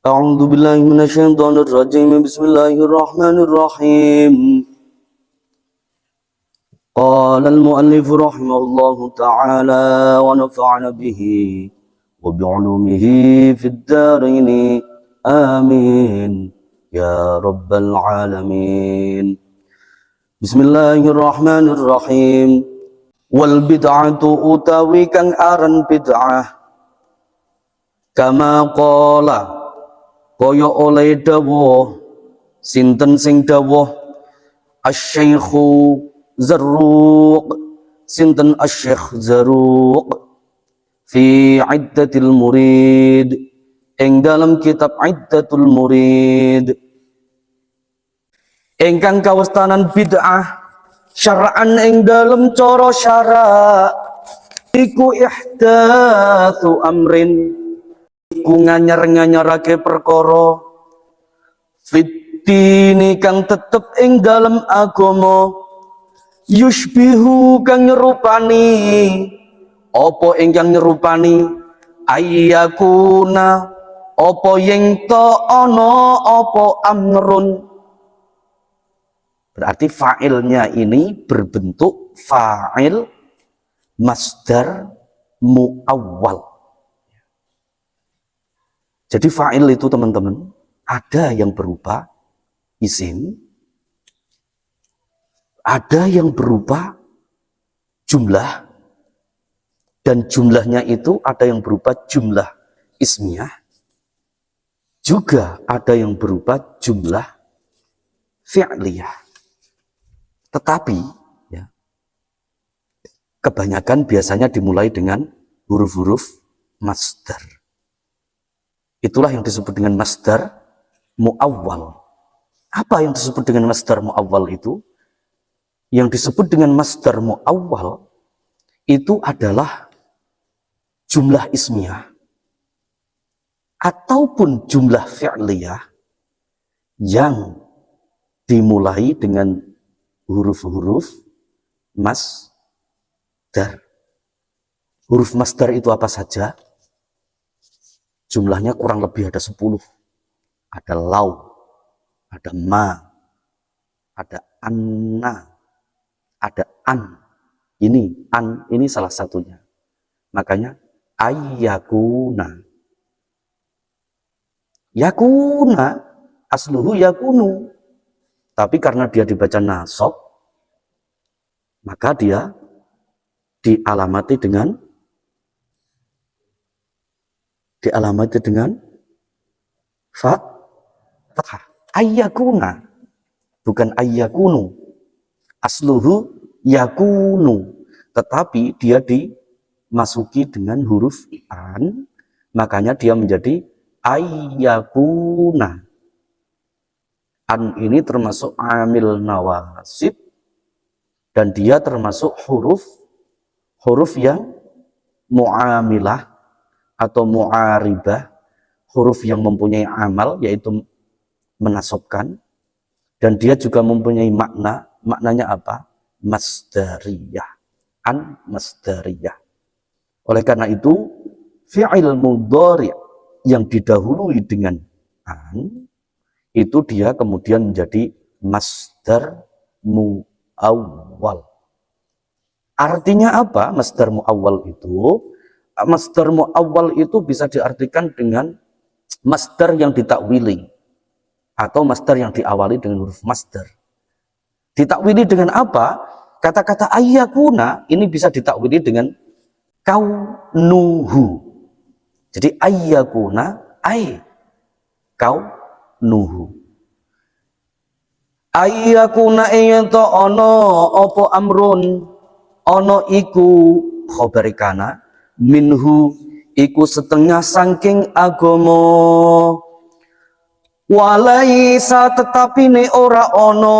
أعوذ بالله من الشيطان الرجيم بسم الله الرحمن الرحيم قال المؤلف رحمه الله تعالى ونفعنا به وبعلومه في الدارين آمين يا رب العالمين بسم الله الرحمن الرحيم والبدعة utawi kang aran bid'ah kama qala kaya oleh dawuh sinten sing dawuh asy-syaikhu Zarruq sinten asy-syaikh Zarruq fi iddatil murid ing dalam kitab iddatul murid ingkang kawastanan bid'ah syara'an ing dalam cara syara' iku ihdatsu amrin iku nganyar-nganyarake perkara fitini kang tetep ing dalam agama yushbihu kang nyerupani apa ingkang nyerupani ayyakuna apa yen to ana apa amrun. Berarti fa'ilnya ini berbentuk fa'il masdar muawwal. Jadi fa'il itu teman-teman ada yang berupa isim, ada yang berupa jumlah, dan jumlahnya itu ada yang berupa jumlah ismiyah, juga ada yang berupa jumlah fi'liyah. Tetapi ya, kebanyakan biasanya dimulai dengan huruf-huruf masdar. Itulah yang disebut dengan masdar muawwal. Apa yang disebut dengan masdar muawwal itu? Yang disebut dengan masdar muawwal itu adalah jumlah ismiyah ataupun jumlah fi'liyah yang dimulai dengan huruf-huruf masdar. Huruf masdar itu apa saja? Jumlahnya kurang lebih ada 10. Ada lau, ada ma, ada anna, ada an. Ini an, ini salah satunya. Makanya ayyakuna. Yakuna asluhu yakunu. Tapi karena dia dibaca nasab, maka dia dialamati dengan fathah. Ayyakuna, bukan ayyakunu. Asluhu yakunu, tetapi dia dimasuki dengan huruf an, makanya dia menjadi ayyakuna. An ini termasuk amil nawasib dan dia termasuk huruf yang muamilah atau mu'aribah, huruf yang mempunyai amal yaitu menasabkan, dan dia juga mempunyai maknanya apa? Masdariyah, an masdariyah. Oleh karena itu fi'il mudhari' yang didahului dengan an itu dia kemudian menjadi masdar muawwal. Artinya apa masdar muawwal itu? Masdar muawwal itu bisa diartikan dengan masdar yang ditakwili atau masdar yang diawali dengan huruf masdar. Ditakwili dengan apa? Kata-kata ayyakuna ini bisa ditakwili dengan kaunuhu. Jadi ayyakuna ay kaunuhu. Ayyakuna ento ono opo amrun ono iku khobarikana minhu iku setengah saking agomo walaisa tetapi ne ora ono.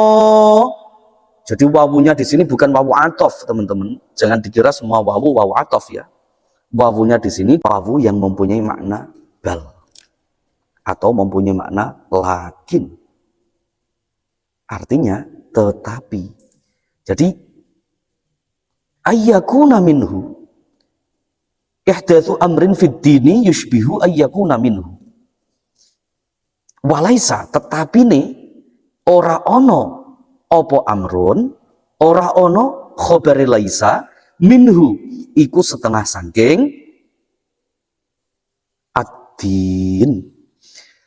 Jadi wawunya di sini bukan wawu atof teman-teman, jangan dikira semua wawu atof ya. Wawunya di sini wawu yang mempunyai makna bal atau mempunyai makna lakin, artinya tetapi. Jadi ayyakuna minhu ihdatsu amrin fid dini yushbihu ayyakuna minhu. walaisa tetapi nih ora ono opo amrun, ora ono khobari laisa minhu iku setengah sangking ad-din.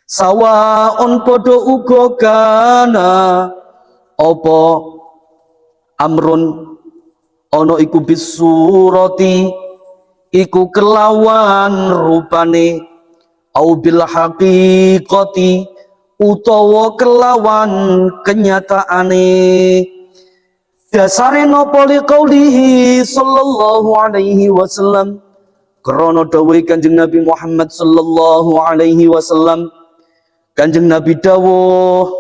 Sawaon podo uga kana opo amrun ono iku bisurati iku kelawan rupane au bil haqiqati utawa kelawan kenyataane. Dasare napa liqaulihi sallallahu alaihi wasallam, krana dawuh Kanjeng Nabi Muhammad sallallahu alaihi wasallam. Kanjeng Nabi dawuh,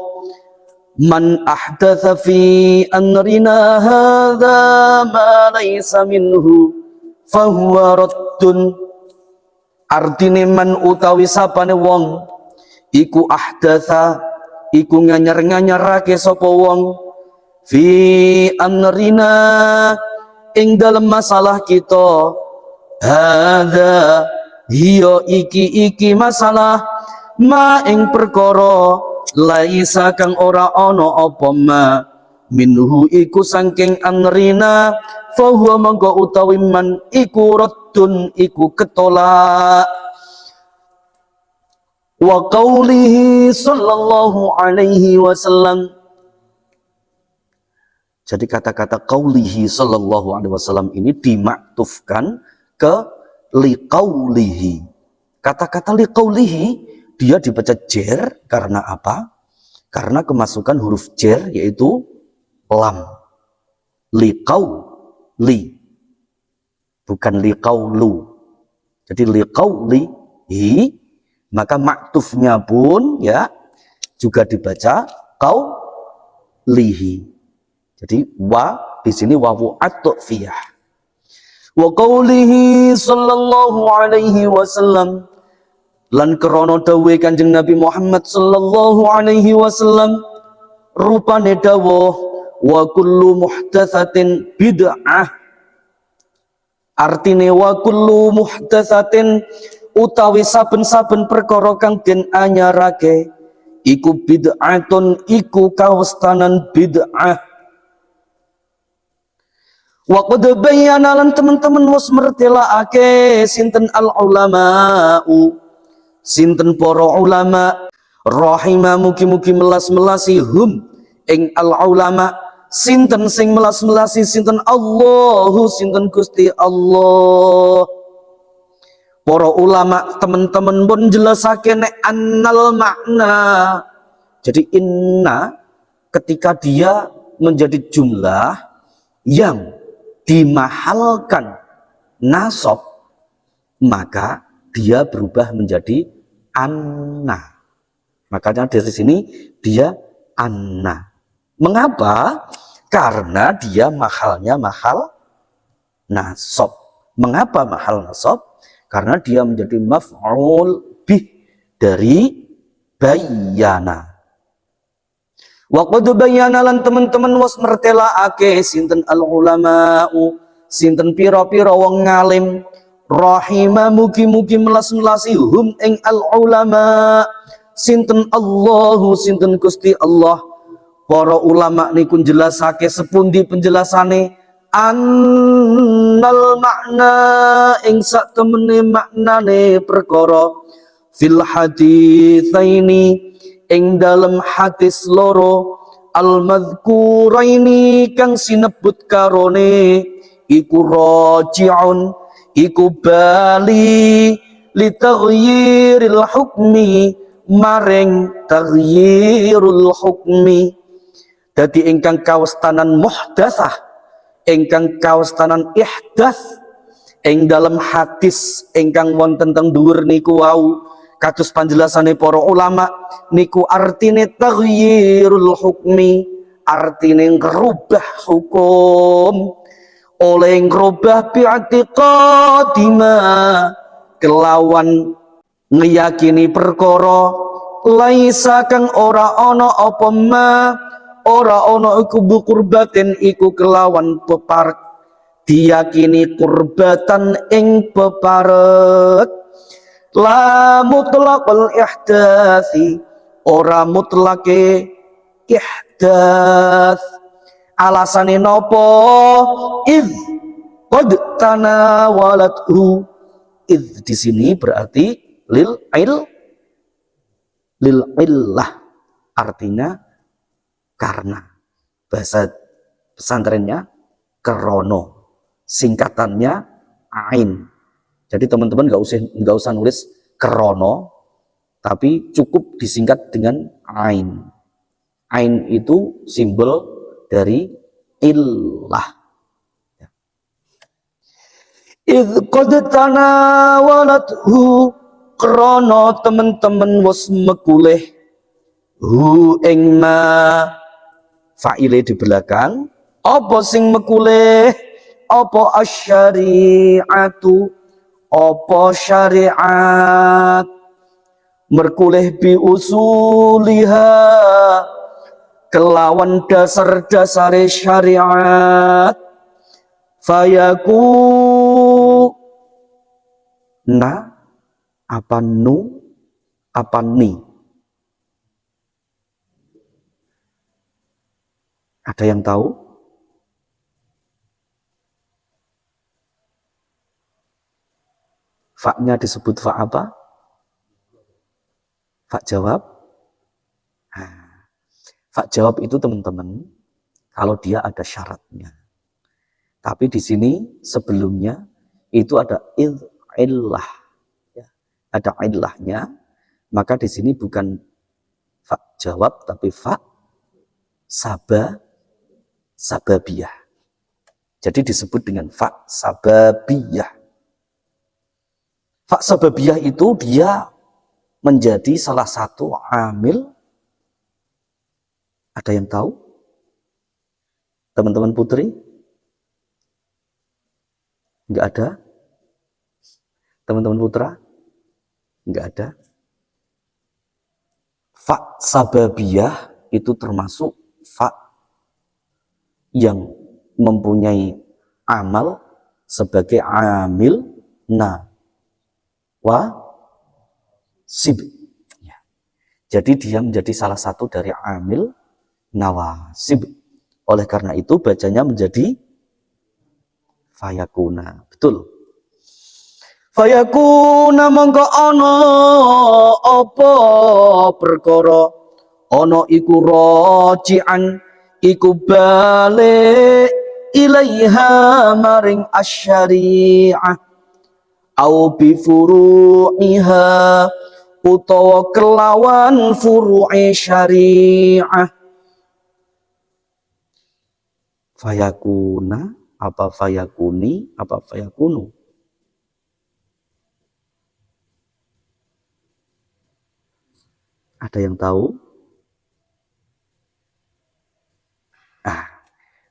man ahdatsa fi amrina hadza ma laysa minhu fahuwa raddun. Artine man utawi sapane wong iku ahdatsa iku nganyar-nganyarake sapa wong fi amrina ing dalam masalah kita, hadza hiya iki masalah ma ing perkara laisa kang ora ana apa ma minhu iku saking amrina fahuwa mangko utawi man iku raddun iku ketolak. Wa qaulihi sallallahu alaihi wasallam. Jadi kata-kata qaulihi sallallahu alaihi wasallam ini dimaktufkan ke liqaulihi. Kata-kata liqaulihi dia dibaca jer karena apa? Karena kemasukan huruf jer yaitu lam. Liqauli bukan liqaulu. Jadi liqaulihi maka maktufnya pun ya juga dibaca qaulihi. Jadi wa di sini wawu at-tu'fiyah. Wa qaulihi sallallahu alaihi wasallam, lan krana dawuh Kanjeng Nabi Muhammad sallallahu alaihi wasallam rupane dawuh wa kullu muhdatsatin bid'ah. Artine wa kullu muhdatsatin utawi saben-saben perkara kang den anyarake iku bid'atun iku kawastanan bid'ah. Wa qad bayyana lan teman-teman wis mertelaake sinten al ulama'u, sinten para ulama rahimah mugi-mugi melas-melasi hum ing al ulama, sinten sing melas-melasi sinten Allahu sinten Gusti Allah. Para ulama teman-teman pun jelasake nek annal makna. Jadi inna ketika dia menjadi jumlah yang dimahalkan nasab, maka dia berubah menjadi anna. Makanya dari sini dia anna. Mengapa? Karena dia mahalnya mahal nasab. Mengapa mahal nasab? Karena dia menjadi maf'ul bih dari bayyana. Wa qad bayyana lan teman-teman was mertelaake sinten al ulama'u, sinten pira-pira wong ngalim rahimah mugi-mugi melas-melasi hum ing al ulama, sinten Allahu sinten Gusti Allah. Para ulama niku jelasake sepundi penjelasane annal makna ing sak temene maknane perkara fil haditsaini ing dalam hadis loro al madzkuraini kang sinebut karone iku raji'un iku bali li taghyiril hukmi maring taghyirul hukmi. Dadi ingkang kawastanan muhdatsah, ingkang kawastanan ihdaats ing dalam hadis ingkang wonten teng dhuwur niku wau kados panjelasane para ulama niku artine taghyirul hukmi, artine ngrubah hukum, oleh ngrubah bi'atiqadima kelawan ngeyakini perkara laisa kang ora ana apa ma ora ana iku bukurbatin iku kelawan peparek, diyakini kurbatan ing peparek la mutlaqul ihdatsi ora mutlake ihdath. Alasane nopo? Id qad tanawalathu. Id di sini berarti lil illah, artinya karena. Bahasa pesantrennya kerono, singkatannya ain. Jadi teman-teman nggak usah nulis kerono, tapi cukup disingkat dengan ain. Ain itu simbol dari illah. Idh qad tanawalathu, krono teman-teman was mekuleh hu ing ma, fa'ile di belakang, apa sing mekuleh, apa asyari'atu, apa syariat, merkuleh bi usuliha, kelawan dasar-dasare syariat, fayaku na apa nu apa ni. Ada yang tahu? Fa-nya disebut fa apa? Fa jawab. Nah, fa jawab itu teman-teman, kalau dia ada syaratnya. Tapi di sini sebelumnya itu ada illah, ya. Ada illahnya, maka di sini bukan fa jawab tapi fa sababiyah. Jadi disebut dengan fa sababiyah. Fa sababiyah itu dia menjadi salah satu amil. Ada yang tahu? Teman-teman putri? Enggak ada? Teman-teman putra? Enggak ada? Fa sababiyah itu termasuk fa yang mempunyai amal sebagai amil nawasib. Ya. Jadi dia menjadi salah satu dari amil nawasib. Oleh karena itu bacanya menjadi fayakuna. Betul. Fayakuna mongko ana apa perkara ana iku raji'an iku balik ilaiha maring asyari'ah au bi furu'iha utawa kelawan furu'i syari'ah. Fayakuna apa fayakuni apa fayakunu? Ada yang tahu? Nah,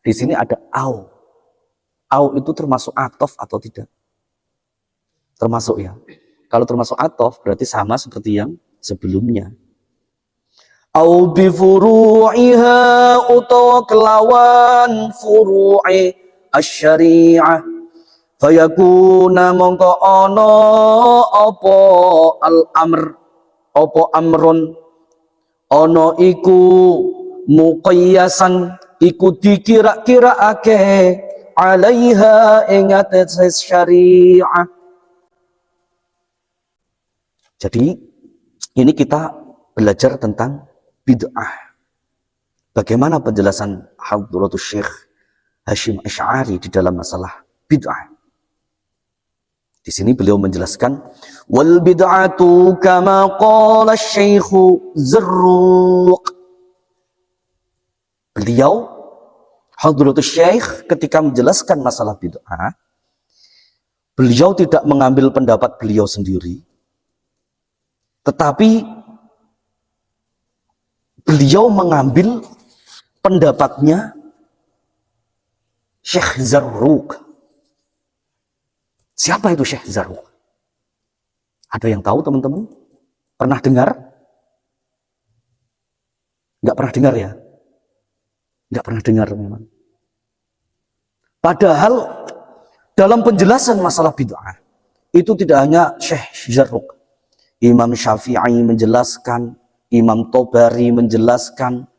di sini ada au. Au itu termasuk atof atau tidak? Termasuk ya. Kalau termasuk atof berarti sama seperti yang sebelumnya. Au bi furu'iha utawa kelawan furu'i asy-syari'ah. Fayakuna mongko ana apa al-amr, apa amrun, ana iku muqayyasan iku dikira-kiraake alaiha ing atase syariah. Jadi ini kita belajar tentang bid'ah. Bagaimana penjelasan Hadratus Syekh Hasyim Asy'ari di dalam masalah bid'ah. Di sini beliau menjelaskan wal bid'atu kama qala Syekh Zarruq. Beliau Hadratus Syekh ketika menjelaskan masalah bid'ah, beliau tidak mengambil pendapat beliau sendiri, tetapi beliau mengambil pendapatnya Syekh Zarruq. Siapa itu Syekh Zarruq? Ada yang tahu teman-teman? Pernah dengar? Nggak pernah dengar ya? Nggak pernah dengar teman-teman. Padahal dalam penjelasan masalah bid'ah itu tidak hanya Syekh Zarruq. Imam Syafi'i menjelaskan, Imam Tobari menjelaskan,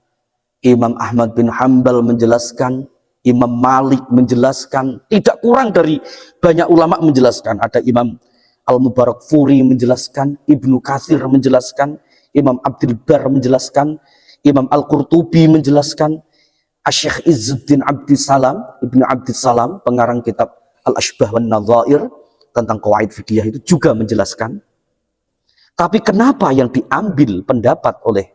Imam Ahmad bin Hambal menjelaskan, Imam Malik menjelaskan, tidak kurang dari banyak ulama menjelaskan. Ada Imam Al-Mubarakfuri menjelaskan, Ibnu Katsir menjelaskan, Imam Abdul Bar menjelaskan, Imam Al-Qurtubi menjelaskan, Asy-Syaikh Izzuddin Abdissalam, Ibnu Abdissalam, pengarang kitab Al-Ashbah wan Nadhair tentang qawaid fikih itu juga menjelaskan. Tapi kenapa yang diambil pendapat oleh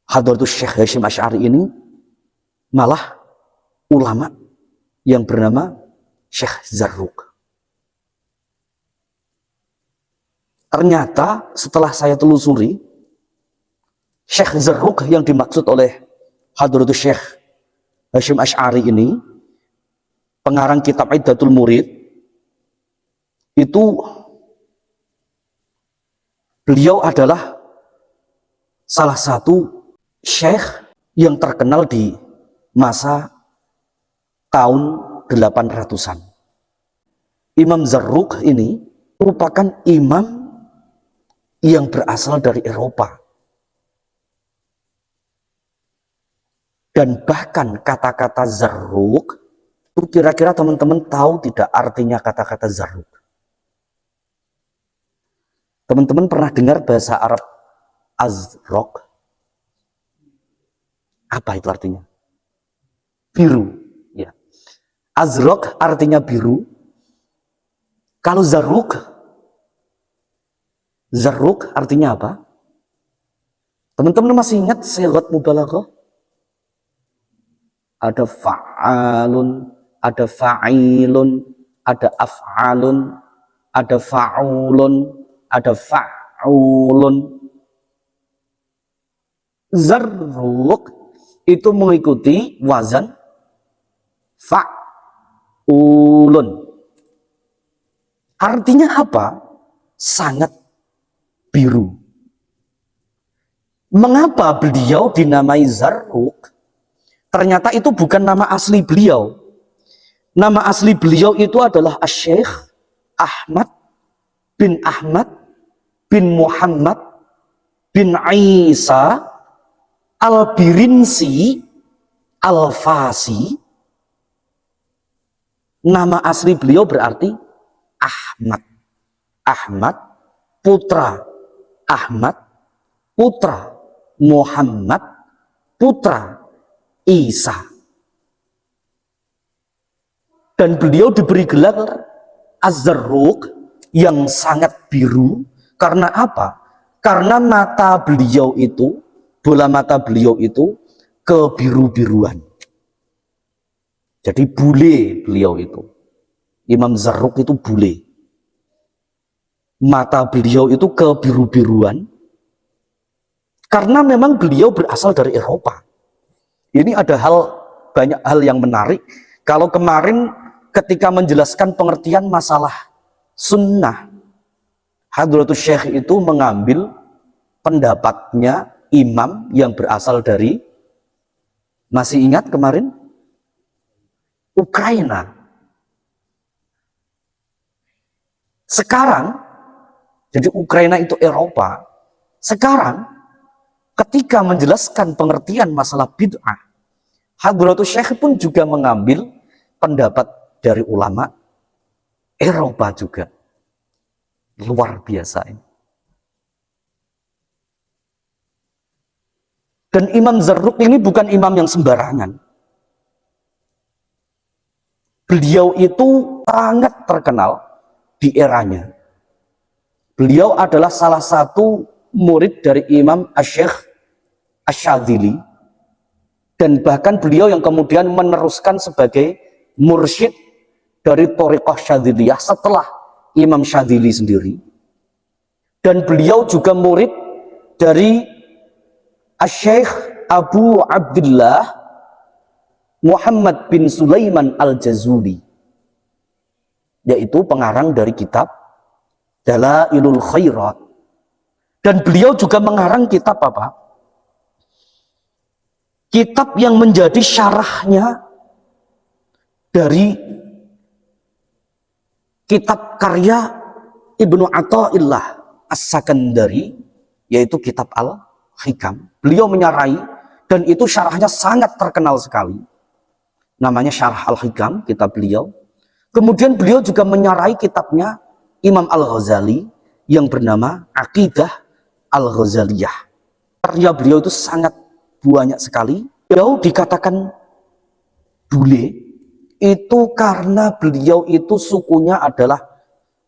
Hadratus Syekh Hasyim Asy'ari ini malah ulama yang bernama Syekh Zarruq? Ternyata setelah saya telusuri, Syekh Zarruq yang dimaksud oleh Hadratus Syekh Hasyim Asy'ari ini, pengarang kitab Iddatul Murid, itu beliau adalah salah satu syekh yang terkenal di masa tahun 800-an. Imam Zarruq ini merupakan imam yang berasal dari Eropa. Dan bahkan kata-kata Zarruq, kira-kira teman-teman tahu tidak artinya kata-kata Zarruq? Teman-teman pernah dengar bahasa Arab Azraq? Apa itu artinya? Biru. Ya. Azraq artinya biru. Kalau Zarruq artinya apa? Teman-teman masih ingat sighat mubalaghah? Ada fa'alun, ada fa'ilun, ada af'alun, ada fa'ulun, ada fa'ulun. Zarruq itu mengikuti wazan fa'ulun. Artinya apa? Sangat biru. Mengapa beliau dinamai Zarruq? Ternyata itu bukan nama asli beliau. Nama asli beliau itu adalah Asy-Syaikh Ahmad bin Muhammad bin Isa Al-Birinsi Al-Fasi. Nama asli beliau berarti Ahmad. Ahmad putra Ahmad, putra Muhammad, putra Isa. Dan beliau diberi gelar Az-Zarruq yang sangat biru. Karena apa? Karena mata beliau itu, bola mata beliau itu kebiru-biruan. Jadi bule beliau itu. Imam Zarruq itu bule. Mata beliau itu kebiru-biruan karena memang beliau berasal dari Eropa. Ini ada banyak hal yang menarik. Kalau kemarin ketika menjelaskan pengertian masalah sunnah, Hadratus Syekh itu mengambil pendapatnya imam yang berasal dari, masih ingat kemarin? Ukraina. Sekarang, jadi Ukraina itu Eropa. Sekarang, ketika menjelaskan pengertian masalah bid'ah, Hadratus Syekh pun juga mengambil pendapat dari ulama Eropa juga. Luar biasa ini. Dan Imam Zarruq ini bukan imam yang sembarangan. Beliau itu sangat terkenal di eranya. Beliau adalah salah satu murid dari Imam Asy-Syaikh Asy-Syadzili, dan bahkan beliau yang kemudian meneruskan sebagai mursyid dari Thariqah Syadziliyah setelah Imam Syadzili sendiri. Dan beliau juga murid dari Asy-Syaikh Abu Abdullah Muhammad bin Sulaiman Al-Jazuli, yaitu pengarang dari kitab Dalailul Khairat. Dan beliau juga mengarang kitab apa? Kitab yang menjadi syarahnya dari kitab karya Ibnu Athaillah As-Sakandari, yaitu kitab Al-Hikam. Beliau menyarai, dan itu syarahnya sangat terkenal sekali. Namanya Syarah Al-Hikam, kitab beliau. Kemudian beliau juga menyarai kitabnya Imam Al-Ghazali yang bernama Aqidah Al-Ghazaliyah. Karya beliau itu sangat banyak sekali. Beliau dikatakan bule itu karena beliau itu sukunya adalah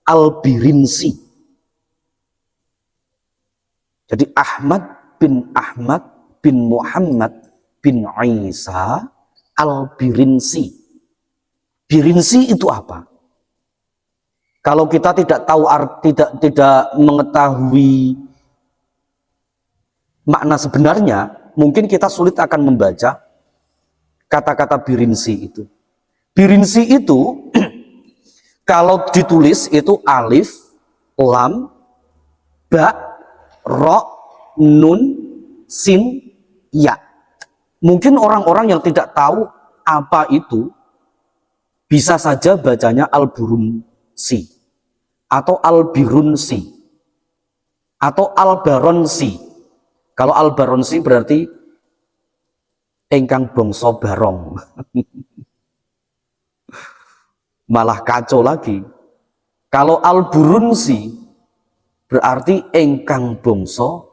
Al-Birinsi. Jadi Ahmad bin Muhammad bin Isa Al-Birinsi. Birinsi itu apa? Kalau kita tidak tahu tidak mengetahui makna sebenarnya, mungkin kita sulit akan membaca kata-kata Birinsi itu. Birinsi itu kalau ditulis itu alif, lam, ba, ro, nun, sin, ya. Mungkin orang-orang yang tidak tahu apa itu bisa saja bacanya Al-Burunsi atau Al-Birunsi atau Al-Baronsi. Kalau Al-Baronsi berarti engkang bangsa barong. Malah kacau lagi. Kalau Al-Burunsi berarti engkang bangsa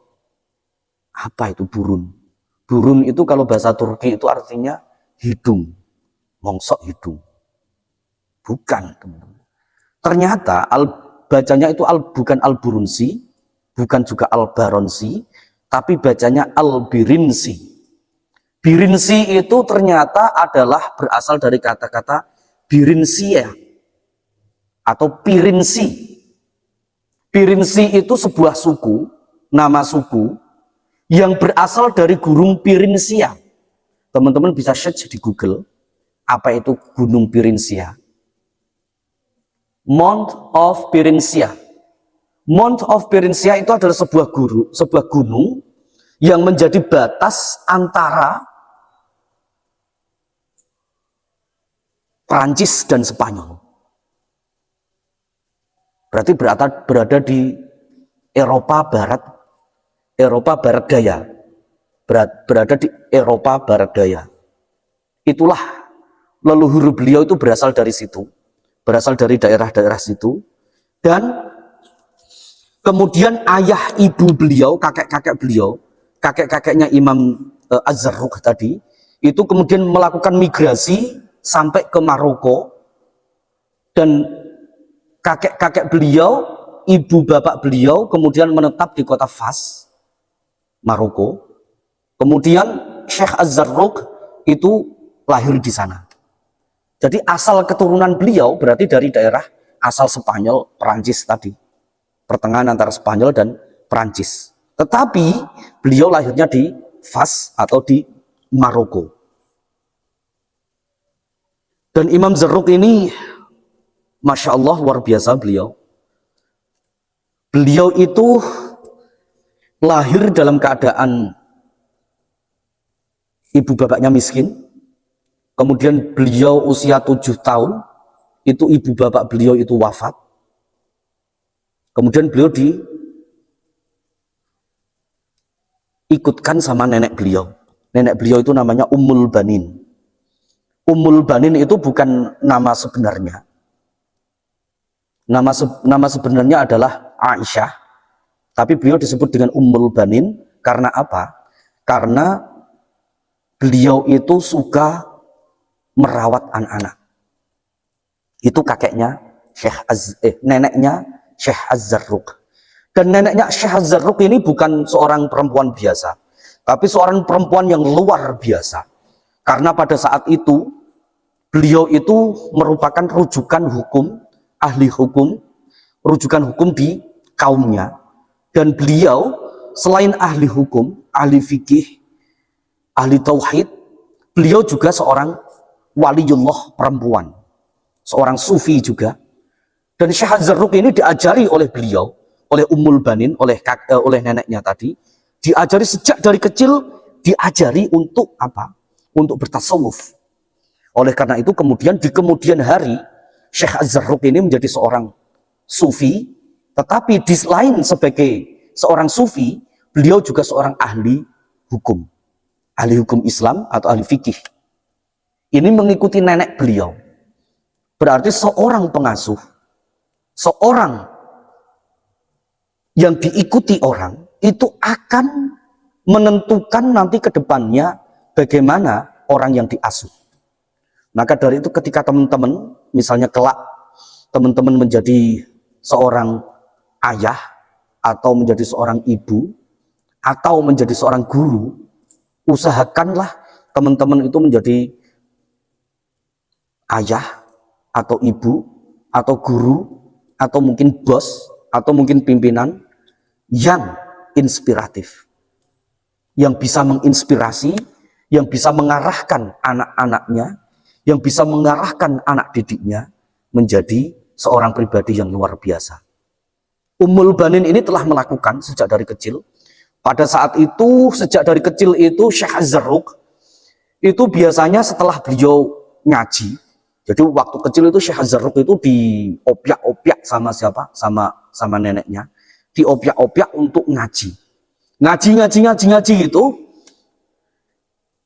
apa itu burun? Burun itu kalau bahasa Turki itu artinya hidung, mongsok hidung. Bukan, teman-teman. Ternyata bacanya itu bukan Al-Burunsi, bukan juga Al-Baronsi, tapi bacanya Al-Birinsi. Birinsi itu ternyata adalah berasal dari kata-kata Birinsia atau Pirinsi. Pirinsi itu sebuah suku, nama suku yang berasal dari Gunung Pirinsia. Teman-teman bisa search di Google, apa itu Gunung Pirinsia? Mount of Pirinsia. Mount of Pirinsia itu adalah sebuah gunung yang menjadi batas antara Prancis dan Spanyol. Berarti berada di Eropa Barat Daya. Berada di Eropa Barat Daya. Itulah leluhur beliau itu berasal dari situ. Berasal dari daerah-daerah situ. Dan kemudian ayah ibu beliau, kakek-kakeknya Imam Az-Zarruq tadi, itu kemudian melakukan migrasi sampai ke Maroko. Dan kakek-kakek beliau, ibu bapak beliau kemudian menetap di kota Fas, Maroko. Kemudian Syekh Az-Zarruq itu lahir di sana. Jadi asal keturunan beliau berarti dari daerah asal Spanyol, Perancis tadi. Pertengahan antara Spanyol dan Perancis. Tetapi beliau lahirnya di Fas atau di Maroko. Dan Imam Zarruq ini, Masya Allah, luar biasa beliau. Beliau itu lahir dalam keadaan ibu bapaknya miskin. Kemudian beliau usia 7 tahun, itu ibu bapak beliau itu wafat. Kemudian beliau diikutkan sama nenek beliau. Nenek beliau itu namanya Ummul Banin. Ummul Banin itu bukan nama sebenarnya. Nama sebenarnya adalah Aisyah. Tapi beliau disebut dengan Ummul Banin karena apa? Karena beliau itu suka merawat anak-anak. Itu kakeknya neneknya Syekh Az-Zarruq. Dan neneknya Syekh Az-Zarruq ini bukan seorang perempuan biasa, tapi seorang perempuan yang luar biasa. Karena pada saat itu beliau itu merupakan rujukan hukum, ahli hukum, rujukan hukum di kaumnya. Dan beliau selain ahli hukum, ahli fikih, ahli tauhid, beliau juga seorang waliullah perempuan, seorang sufi juga. Dan Syekh Az-Zarruq ini diajari oleh beliau, oleh Ummul Banin, oleh neneknya tadi, diajari sejak dari kecil, diajari untuk apa? Untuk bertasawuf. Oleh karena itu kemudian di kemudian hari Syekh Az-Zarruq ini menjadi seorang sufi, tetapi di lain sebagai seorang sufi, beliau juga seorang ahli hukum Islam atau ahli fikih. Ini mengikuti nenek beliau. Berarti seorang pengasuh, seorang yang diikuti orang, itu akan menentukan nanti ke depannya bagaimana orang yang diasuh. Maka dari itu ketika teman-teman, misalnya kelak teman-teman menjadi seorang ayah, atau menjadi seorang ibu, atau menjadi seorang guru, usahakanlah teman-teman itu menjadi ayah, atau ibu, atau guru, atau mungkin bos, atau mungkin pimpinan yang inspiratif, yang bisa menginspirasi, yang bisa mengarahkan anak-anaknya, yang bisa mengarahkan anak didiknya menjadi seorang pribadi yang luar biasa. Ummul Banin ini telah melakukan sejak dari kecil. Pada saat itu, sejak dari kecil itu, Syekh Az-Zarruq itu biasanya setelah beliau ngaji, jadi waktu kecil itu Syekh Az-Zarruq itu diopiak-opiak sama siapa? Sama neneknya. Diopiak-opiak untuk ngaji. Ngaji itu.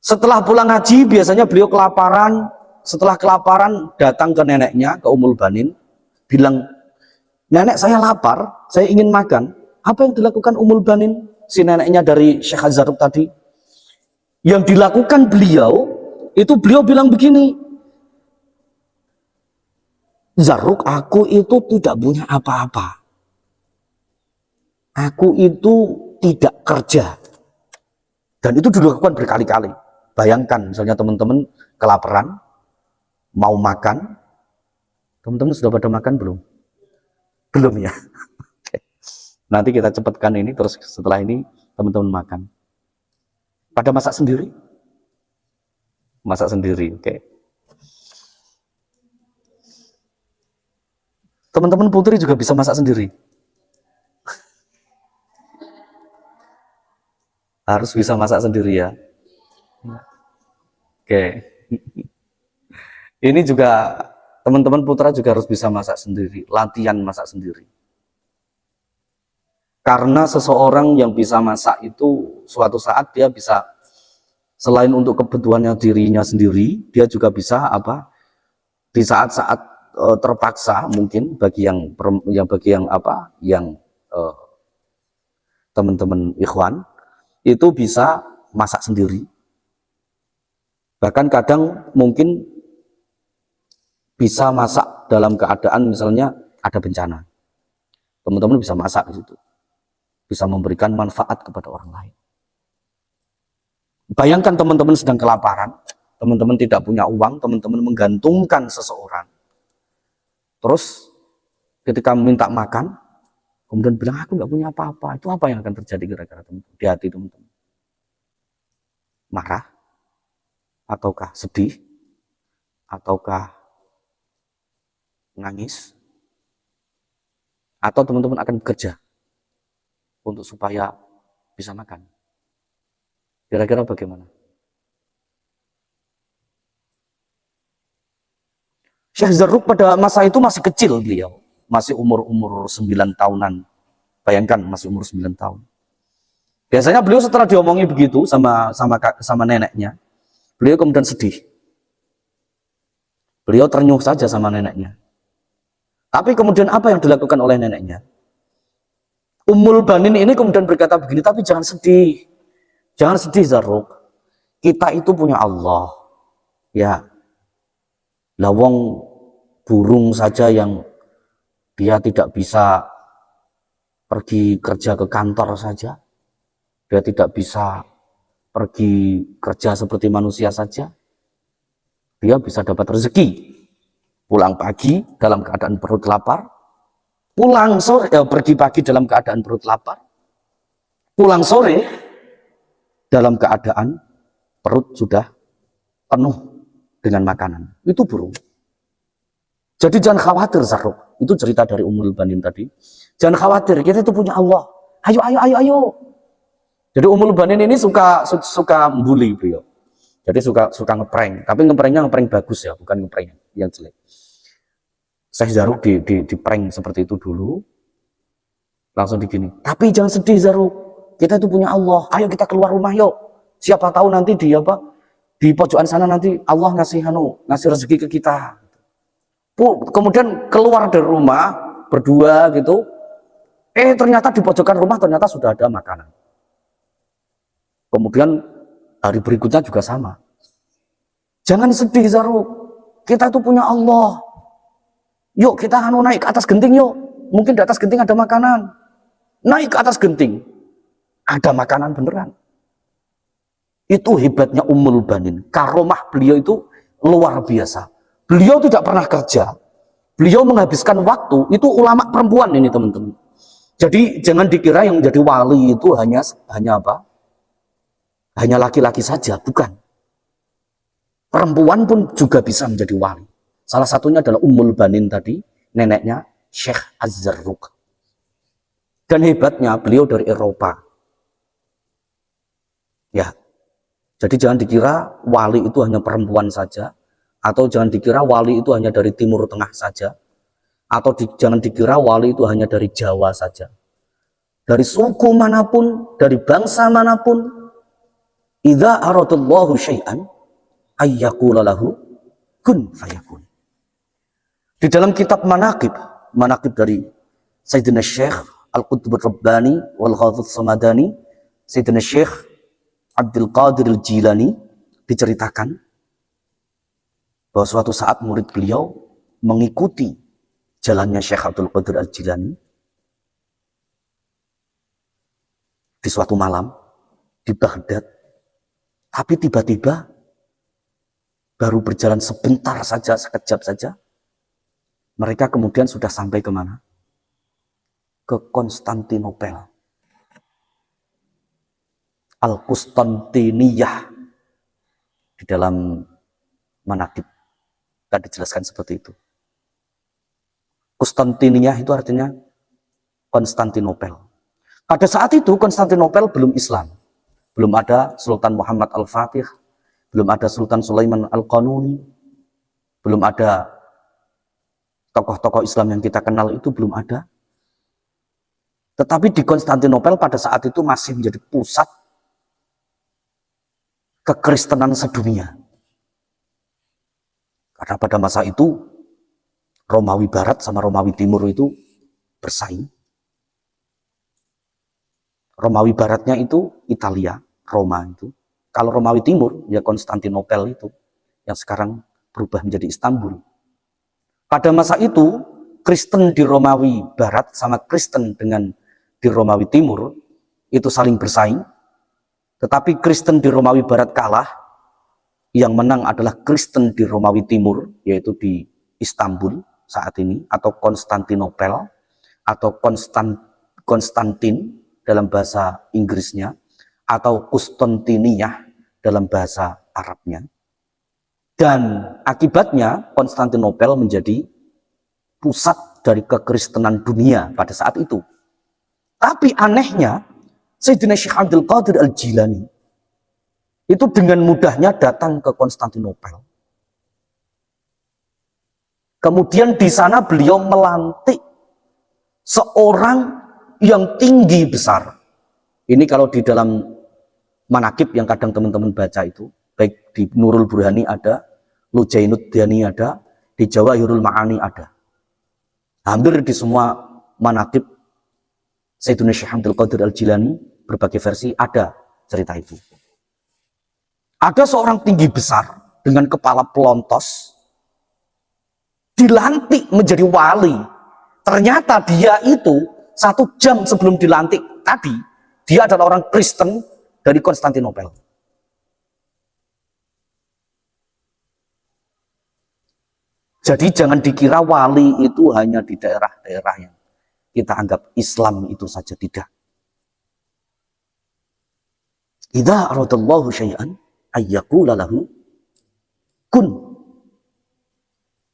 Setelah pulang ngaji, biasanya beliau kelaparan. Setelah kelaparan, datang ke neneknya, ke Ummul Banin. Bilang, nenek saya lapar, saya ingin makan. Apa yang dilakukan Ummul Banin? Si neneknya dari Syekh Az-Zarruq tadi. Yang dilakukan beliau, itu beliau bilang begini, Zarruq, aku itu tidak punya apa-apa. Aku itu tidak kerja. Dan itu dilakukan berkali-kali. Bayangkan, misalnya teman-teman kelaparan, mau makan. Teman-teman sudah pada makan belum? Belum ya? Oke. Nanti kita cepatkan ini, terus setelah ini teman-teman makan. Pada masak sendiri? Masak sendiri, oke. Teman-teman putri juga bisa masak sendiri. Harus bisa masak sendiri ya. Oke. Ini juga teman-teman putra juga harus bisa masak sendiri, latihan masak sendiri. Karena seseorang yang bisa masak itu suatu saat dia bisa, selain untuk kebutuhannya dirinya sendiri, dia juga bisa apa? Di saat-saat terpaksa mungkin bagi yang teman-teman ikhwan itu bisa masak sendiri. Bahkan kadang mungkin bisa masak dalam keadaan misalnya ada bencana. Teman-teman bisa masak di situ. Bisa memberikan manfaat kepada orang lain. Bayangkan teman-teman sedang kelaparan, teman-teman tidak punya uang, teman-teman menggantungkan seseorang. Terus ketika minta makan, kemudian bilang aku nggak punya apa-apa, itu apa yang akan terjadi kira-kira di hati teman-teman? Marah? Ataukah sedih? Ataukah nangis? Atau teman-teman akan bekerja untuk supaya bisa makan? Kira-kira bagaimana? Syekh Zarruq pada masa itu masih kecil beliau, masih umur 9 tahunan. Bayangkan masih umur 9 tahun. Biasanya beliau setelah diomongi begitu sama neneknya, beliau kemudian sedih. Beliau ternyuh saja sama neneknya. Tapi kemudian apa yang dilakukan oleh neneknya? Ummul Banin ini kemudian berkata begini, tapi jangan sedih. Jangan sedih Zarruq. Kita itu punya Allah. Ya. Lawang burung saja yang dia tidak bisa pergi kerja ke kantor saja. Dia tidak bisa pergi kerja seperti manusia saja. Dia bisa dapat rezeki. Pulang pagi dalam keadaan perut lapar. Pulang sore, pergi pagi dalam keadaan perut lapar. Pulang sore dalam keadaan perut sudah penuh dengan makanan. Itu burung. Jadi jangan khawatir Zarruq. Itu cerita dari Ummul Banin tadi. Jangan khawatir, kita itu punya Allah. Ayo. Jadi Ummul Banin ini suka membuli beliau. Jadi suka ngeprank. Tapi ngeprank bagus ya, bukan ngeprank yang jelek. Syekh Zarruq di prank seperti itu dulu. Langsung digini. Tapi jangan sedih Zarruq. kita itu punya Allah. Ayo kita keluar rumah yuk. Siapa tahu nanti di apa? Di pojokan sana nanti Allah ngasih rezeki ke kita. Kemudian keluar dari rumah berdua gitu. Ternyata di pojokan rumah ternyata sudah ada makanan. Kemudian hari berikutnya juga sama. Jangan sedih, Zaru. Kita itu punya Allah. Yuk kita naik ke atas genting yuk. Mungkin di atas genting ada makanan. Naik ke atas genting. Ada makanan beneran. Itu hebatnya Ummul Banin. Karomah beliau itu luar biasa. Beliau tidak pernah kerja. Beliau menghabiskan waktu. Itu ulama perempuan ini teman-teman. Jadi jangan dikira yang menjadi wali itu hanya apa? Hanya laki-laki saja, bukan. Perempuan pun juga bisa menjadi wali. Salah satunya adalah Ummul Banin tadi, neneknya Syekh Az-Zarruq. Dan hebatnya beliau dari Eropa. Ya. Jadi jangan dikira wali itu hanya perempuan saja, atau jangan dikira wali itu hanya dari Timur Tengah saja, atau jangan dikira wali itu hanya dari Jawa saja. Dari suku manapun, dari bangsa manapun, idza aradallahu syai'an ayyaqula lahu kun fayakun. Di dalam kitab manaqib dari Sayyidina Syekh Al-Qutb Rabbani wal Ghathus Samadani, Sayyidina Syekh Abdul Qadir Al-Jilani diceritakan bahwa suatu saat murid beliau mengikuti jalannya Syekh Abdul Qadir Al-Jilani di suatu malam di Baghdad, tapi tiba-tiba baru berjalan sebentar saja, sekejap saja, mereka kemudian sudah sampai kemana? Ke Konstantinopel. Al-Qustantiniyah. Di dalam manaqib kan dijelaskan seperti itu. Konstantiniyah itu artinya Konstantinopel. Pada saat itu Konstantinopel belum Islam. Belum ada Sultan Muhammad Al-Fatih, belum ada Sultan Sulaiman Al-Qanuni, belum ada tokoh-tokoh Islam yang kita kenal itu belum ada. Tetapi di Konstantinopel pada saat itu masih menjadi pusat kekristenan sedunia. Karena pada masa itu Romawi Barat sama Romawi Timur itu bersaing. Romawi Baratnya itu Italia, Roma itu. Kalau Romawi Timur, ya Konstantinopel itu, yang sekarang berubah menjadi Istanbul. Pada masa itu, Kristen di Romawi Barat sama Kristen di Romawi Timur, itu saling bersaing. Tetapi Kristen di Romawi Barat kalah, yang menang adalah Kristen di Romawi Timur, yaitu di Istanbul saat ini, atau Konstantinopel, atau Konstantin dalam bahasa Inggrisnya, atau Konstantiniyah dalam bahasa Arabnya. Dan akibatnya Konstantinopel menjadi pusat dari kekristenan dunia pada saat itu. Tapi anehnya, Sayyidina Syekh Abdul Qadir Al-Jilani itu dengan mudahnya datang ke Konstantinopel. Kemudian di sana beliau melantik seorang yang tinggi besar. Ini kalau di dalam manaqib yang kadang teman-teman baca itu, baik di Nurul Burhani ada, Lujainuddani ada, di Jawahirul Ma'ani ada. Hampir di semua manaqib Sayyidina Syekh Abdul Qadir Al-Jilani berbagai versi ada cerita itu. Ada seorang tinggi besar dengan kepala pelontos dilantik menjadi wali. Ternyata dia itu 1 jam sebelum dilantik tadi, dia adalah orang Kristen dari Konstantinopel. Jadi jangan dikira wali itu hanya di daerah-daerah yang kita anggap Islam itu saja, tidak. Idza aradallahu syai'an ayyaqula lahu kun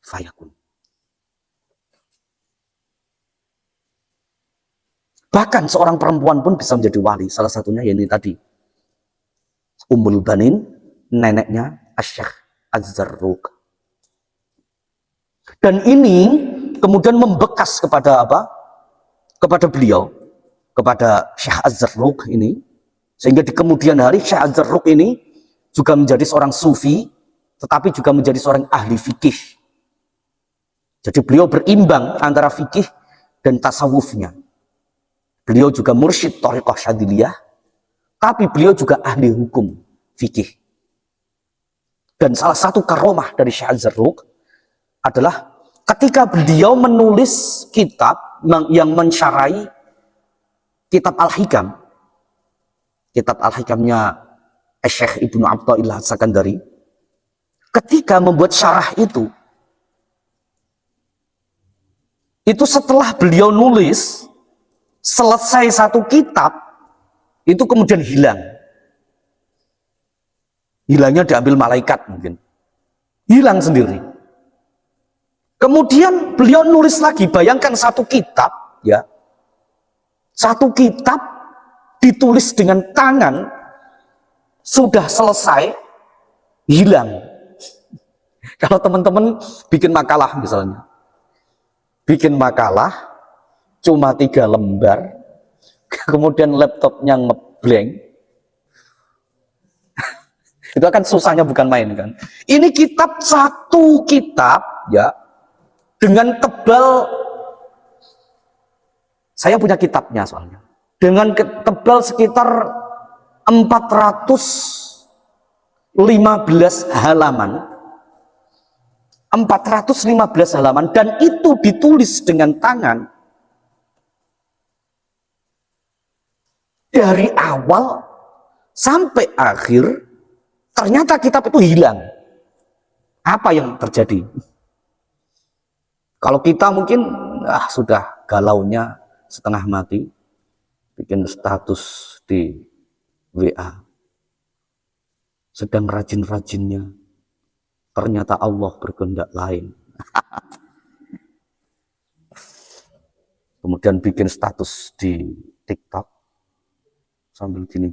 fayakun. Bahkan seorang perempuan pun bisa menjadi wali. Salah satunya yang ini tadi, Ummul Banin, neneknya Syekh Az-Zarruq. Dan ini kemudian membekas kepada apa? Kepada beliau. kepada Syekh Az-Zarruq ini, sehingga di kemudian hari Syekh Az-Zarruq ini juga menjadi seorang sufi, tetapi juga menjadi seorang ahli fikih. Jadi beliau berimbang antara fikih dan tasawufnya. Beliau juga mursyid thariqah Syadziliyah, tapi beliau juga ahli hukum fikih. Dan salah satu karomah dari Syekh Az-Zarruq adalah ketika beliau menulis kitab yang mensyarahi kitab Al-Hikam, kitab Al-Hikamnya Syekh Ibnu Athaillah As-Sakandari, ketika membuat syarah itu setelah beliau nulis selesai satu kitab, itu kemudian hilang. Hilangnya diambil malaikat mungkin. Hilang sendiri. Kemudian beliau nulis lagi, bayangkan satu kitab, ya. Satu kitab ditulis dengan tangan, sudah selesai, hilang. Kalau teman-teman bikin makalah misalnya, bikin makalah cuma 3 lembar, kemudian laptopnya ngeblank, itu akan susahnya bukan main kan. Ini kitab, satu kitab ya, dengan tebal, saya punya kitabnya soalnya, dengan tebal sekitar 415 halaman, 415 halaman, dan itu ditulis dengan tangan dari awal sampai akhir. Ternyata kitab itu hilang. Apa yang terjadi? Kalau kita mungkin sudah galaunya setengah mati, bikin status di WA, sedang rajin-rajinnya, ternyata Allah berkehendak lain. Kemudian bikin status di TikTok sambil gini,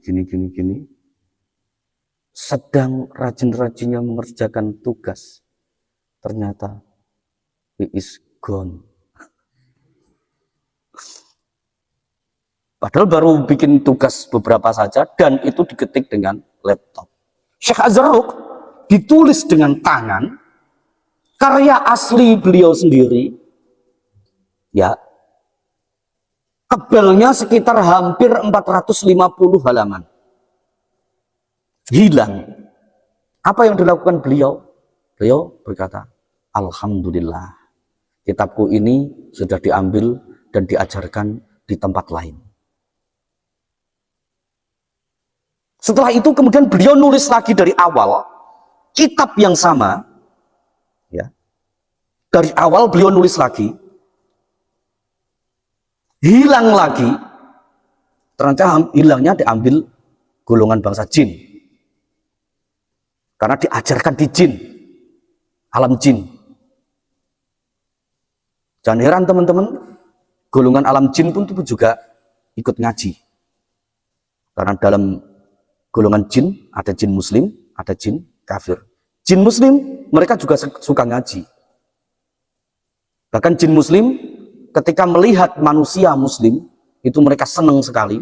sedang rajin-rajinnya mengerjakan tugas, ternyata he is gone. Padahal baru bikin tugas beberapa saja, dan itu diketik dengan laptop. Syekh Az-Zarruq ditulis dengan tangan, karya asli beliau sendiri, ya, tebalnya sekitar hampir 450 halaman. Hilang. Apa yang dilakukan beliau? Beliau berkata, alhamdulillah, kitabku ini sudah diambil dan diajarkan di tempat lain. Setelah itu kemudian beliau nulis lagi dari awal, kitab yang sama, ya, dari awal beliau nulis lagi, hilang lagi. Ternyata hilangnya diambil golongan bangsa jin. Karena diajarkan di jin, alam jin. Jangan heran teman-teman, golongan alam jin pun itu juga ikut ngaji. Karena dalam golongan jin, ada jin muslim, ada jin kafir. Jin muslim, mereka juga suka ngaji. Bahkan jin muslim, ketika melihat manusia muslim, itu mereka senang sekali.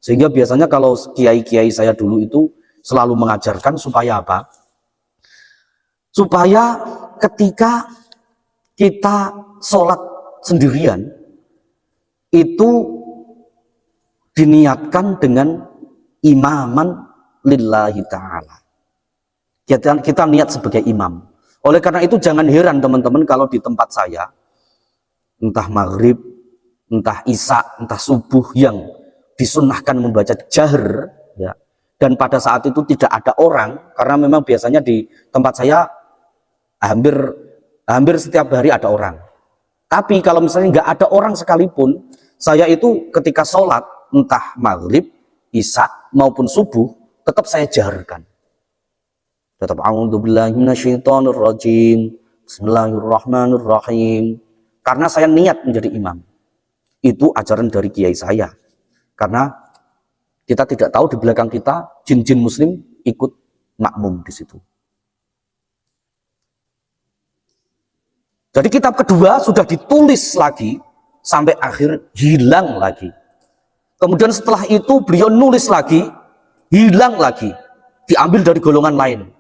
Sehingga biasanya kalau kiai-kiai saya dulu itu selalu mengajarkan supaya apa? Supaya ketika kita sholat sendirian, itu diniatkan dengan imaman lillahi ta'ala. Kita niat sebagai imam. Oleh karena itu jangan heran teman-teman kalau di tempat saya, entah maghrib, entah isya, entah subuh yang disunnahkan membaca jahr, ya, dan pada saat itu tidak ada orang, karena memang biasanya di tempat saya hampir setiap hari ada orang. Tapi kalau misalnya nggak ada orang sekalipun, saya itu ketika sholat, entah maghrib, isya maupun subuh, tetap saya jaharkan. Tetap a'udzubillahi minasyaitonirrajim, bismillahirrahmanirrahim. Karena saya niat menjadi imam. Itu ajaran dari kiai saya. Karena kita tidak tahu di belakang kita jin-jin muslim ikut makmum di situ. Jadi kitab kedua sudah ditulis lagi sampai akhir, hilang lagi. Kemudian setelah itu beliau nulis lagi, hilang lagi, diambil dari golongan lain.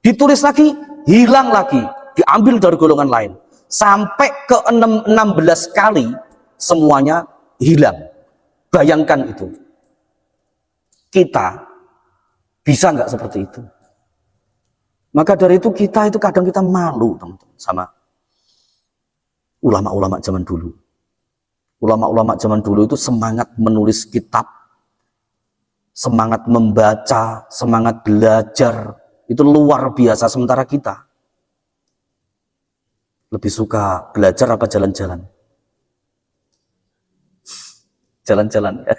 Ditulis lagi, hilang lagi, diambil dari golongan lain. Sampai ke 16 kali semuanya hilang. Bayangkan itu. Kita bisa nggak seperti itu? Maka dari itu kita itu kadang kita malu, teman-teman, sama ulama-ulama zaman dulu. Ulama-ulama zaman dulu itu semangat menulis kitab, semangat membaca, semangat belajar, itu luar biasa. Sementara kita lebih suka belajar apa jalan-jalan? Jalan-jalan ya.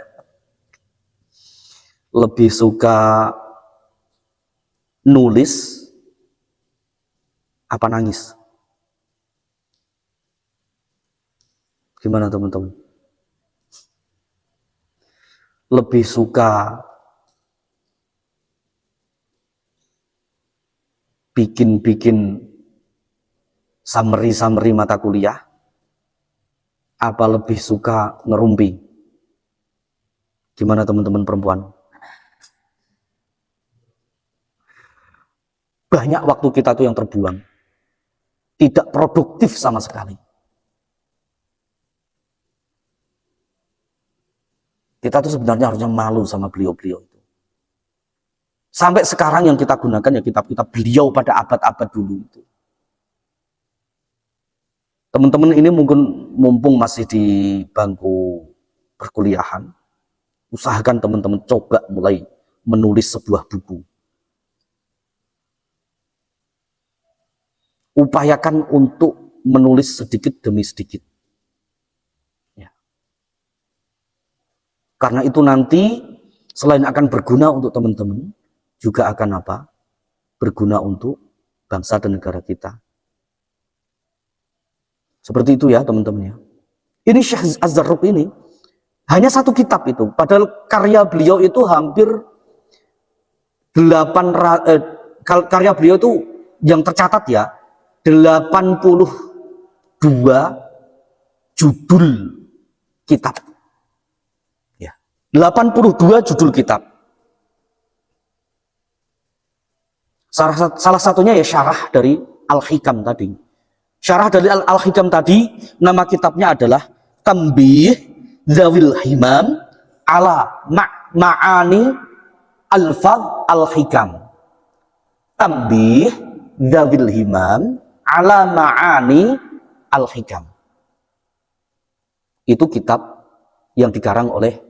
Lebih suka nulis apa nangis? Gimana teman-teman? Lebih suka bikin summary mata kuliah, apa lebih suka ngerumpi? Gimana teman-teman perempuan? Banyak waktu kita tuh yang terbuang, tidak produktif sama sekali. Kita tuh sebenarnya harusnya malu sama beliau-beliau itu. Sampai sekarang yang kita gunakan ya kitab-kitab beliau pada abad-abad dulu itu. Teman-teman ini mungkin mumpung masih di bangku perkuliahan, usahakan teman-teman coba mulai menulis sebuah buku. Upayakan untuk menulis sedikit demi sedikit. Karena itu nanti selain akan berguna untuk teman-teman, juga akan apa? Berguna untuk bangsa dan negara kita. Seperti itu ya teman-teman ya. Ini Syekh Az-Zarruq ini hanya satu kitab itu. Padahal karya beliau itu hampir karya beliau itu yang tercatat ya 82 judul kitab. 82 judul kitab. Salah satunya ya syarah dari Al-Hikam tadi. Syarah dari Al-Hikam tadi, nama kitabnya adalah Tanbih Dzawil Himam ala Ma'ani Alfaz Al-Hikam. Tanbih Dzawil Himam ala Ma'ani Al-Hikam. Itu kitab yang dikarang oleh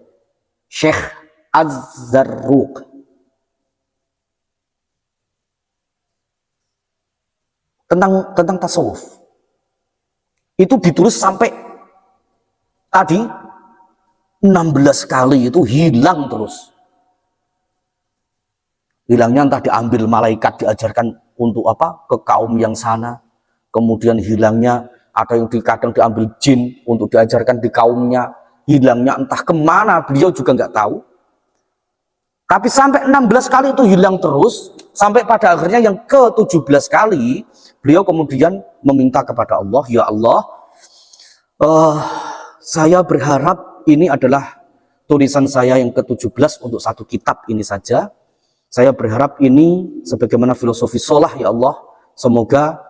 Syekh Az-Zarruq. Tentang tasawuf. Itu ditulis sampai tadi 16 kali, itu hilang terus. Hilangnya entah diambil malaikat, diajarkan untuk apa? Ke kaum yang sana. Kemudian hilangnya ada yang kadang diambil jin untuk diajarkan di kaumnya. Hilangnya entah kemana, beliau juga nggak tahu. Tapi sampai 16 kali itu hilang terus, sampai pada akhirnya yang ke-17 kali, beliau kemudian meminta kepada Allah, ya Allah, saya berharap ini adalah tulisan saya yang ke-17 untuk satu kitab ini saja. Saya berharap ini sebagaimana filosofi sholah, ya Allah, semoga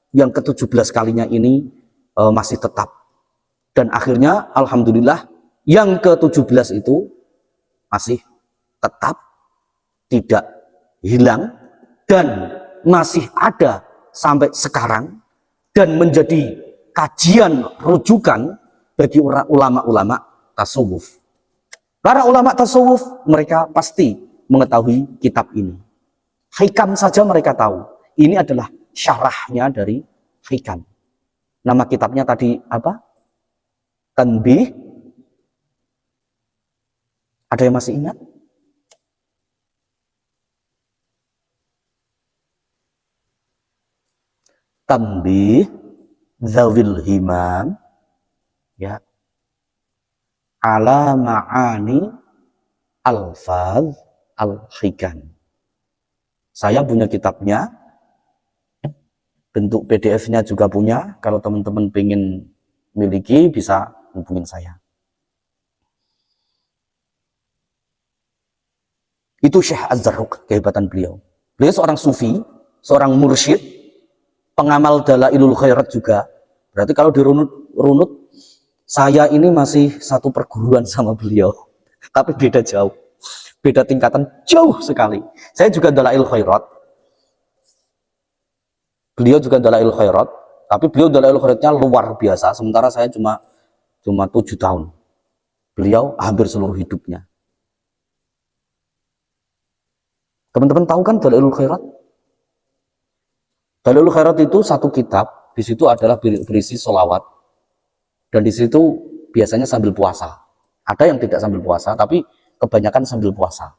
yang ke-17 kalinya ini masih tetap. Dan akhirnya alhamdulillah yang ke-17 itu masih tetap, tidak hilang, dan masih ada sampai sekarang, dan menjadi kajian rujukan bagi ulama-ulama tasawuf. Para ulama tasawuf mereka pasti mengetahui kitab ini. Hikam saja mereka tahu. Ini adalah syarahnya dari Hikam. Nama kitabnya tadi apa? Tanbih. Ada yang masih ingat? Tanbih Dzawil Himam ya ala ma'ani alfaz al-hikam. Saya punya kitabnya, bentuk PDF-nya juga punya. Kalau teman-teman pengen miliki bisa hubungin saya. Itu Syekh Az-Zarruq, kehebatan beliau. Beliau seorang sufi, seorang mursyid, pengamal dalailul khairat juga. Berarti kalau dirunut, saya ini masih satu perguruan sama beliau. Tapi beda jauh. Beda tingkatan jauh sekali. Saya juga dalail khairat. Beliau juga dalail khairat. Tapi beliau dalail khairatnya luar biasa. Sementara saya cuma 7 tahun. Beliau hampir seluruh hidupnya. Teman-teman tahu kan Dalailul Khairat? Dalailul Khairat itu satu kitab, di situ adalah berisi sholawat, dan di situ biasanya sambil puasa. Ada yang tidak sambil puasa, tapi kebanyakan sambil puasa.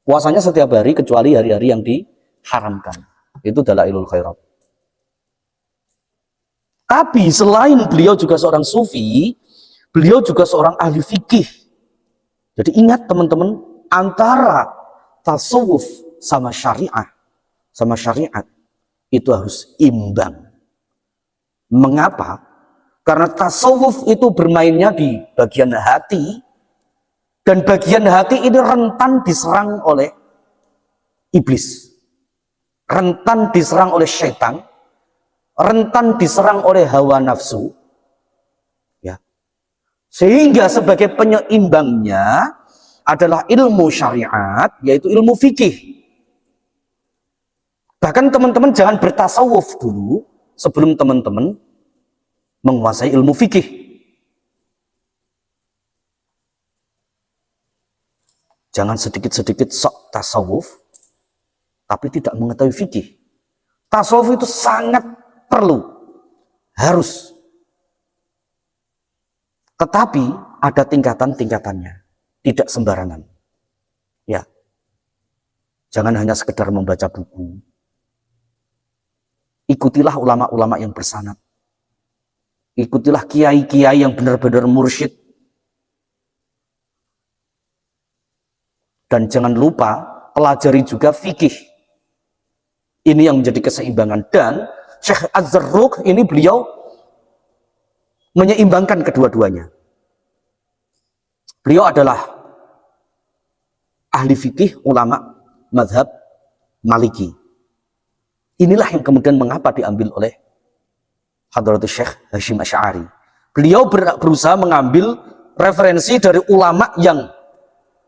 Puasanya setiap hari kecuali hari-hari yang diharamkan. Itu Dalailul Khairat. Tapi selain beliau juga seorang sufi, beliau juga seorang ahli fikih. Jadi ingat teman-teman, antara tasawuf sama syariat itu harus imbang. Mengapa? Karena tasawuf itu bermainnya di bagian hati, dan bagian hati ini rentan diserang oleh iblis, rentan diserang oleh syaitan, rentan diserang oleh hawa nafsu, ya. Sehingga sebagai penyeimbangnya adalah ilmu syariat, yaitu ilmu fikih. Bahkan teman-teman jangan bertasawuf dulu sebelum teman-teman menguasai ilmu fikih. Jangan sedikit-sedikit sok tasawuf, tapi tidak mengetahui fikih. Tasawuf itu sangat perlu, harus. Tetapi ada tingkatan-tingkatannya. Tidak sembarangan. Ya. Jangan hanya sekedar membaca buku. Ikutilah ulama-ulama yang bersanad. Ikutilah kiai-kiai yang benar-benar mursyid. Dan jangan lupa pelajari juga fikih. Ini yang menjadi keseimbangan. Dan Syekh Az-Zarruq ini beliau menyeimbangkan kedua-duanya. Beliau adalah ahli fikih, ulama mazhab Maliki. Inilah yang kemudian mengapa diambil oleh Hadratus Syekh Hasyim Asy'ari. Beliau berusaha mengambil referensi dari ulama yang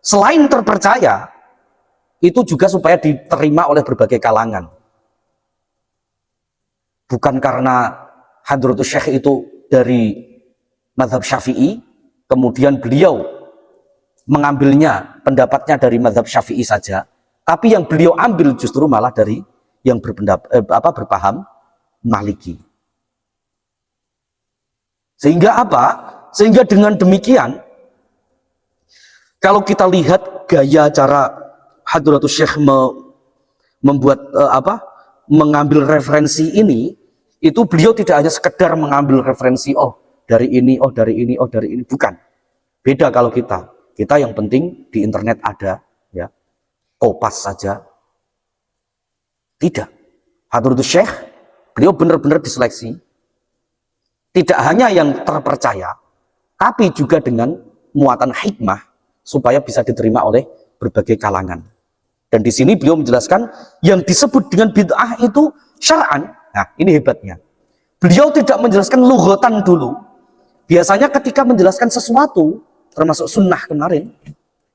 selain terpercaya, itu juga supaya diterima oleh berbagai kalangan. Bukan karena Hadratus Syekh itu dari mazhab Syafi'i, kemudian beliau mengambilnya, pendapatnya dari mazhab Syafi'i saja, tapi yang beliau ambil justru malah dari yang berpaham Maliki. Sehingga apa? Sehingga dengan demikian, kalau kita lihat gaya cara Hadratus Syekh membuat mengambil referensi ini, itu beliau tidak hanya sekedar mengambil referensi, dari ini, dari ini, bukan. Beda kalau kita yang penting di internet ada, ya, kopas saja. Tidak. Hadratus Syekh, beliau benar-benar diseleksi. Tidak hanya yang terpercaya, tapi juga dengan muatan hikmah supaya bisa diterima oleh berbagai kalangan. Dan di sini beliau menjelaskan yang disebut dengan bid'ah itu syar'an. Nah, ini hebatnya. Beliau tidak menjelaskan lughatan dulu. Biasanya ketika menjelaskan sesuatu, termasuk sunnah kemarin,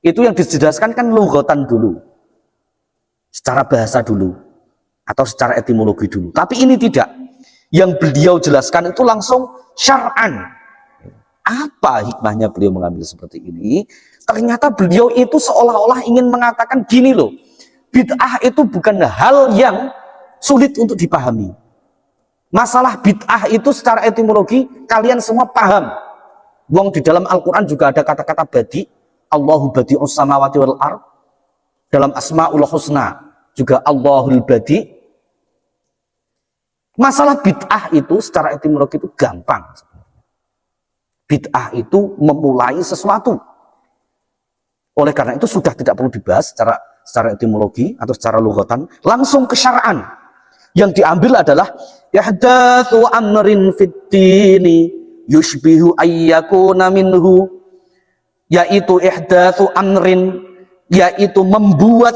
itu yang dijelaskan kan lughatan dulu, secara bahasa dulu, atau secara etimologi dulu. Tapi ini tidak. Yang beliau jelaskan itu langsung syar'an. Apa hikmahnya beliau mengambil seperti ini? Ternyata beliau itu seolah-olah ingin mengatakan gini loh, bid'ah itu bukan hal yang sulit untuk dipahami. Masalah bid'ah itu secara etimologi kalian semua paham. Wong di dalam Al-Quran juga ada kata-kata badi. Allahu badi'us samawati wal ard. Dalam Asma'ul Husna juga Allahul badi. Masalah bid'ah itu secara etimologi itu gampang. Bid'ah itu memulai sesuatu. Oleh karena itu sudah tidak perlu dibahas secara etimologi atau secara lughatan, langsung ke syar'an. Yang diambil adalah ihdatsu amrin fid-dini yushbihu ayyakuna minhu, yaitu ihdatsu amrin, yaitu membuat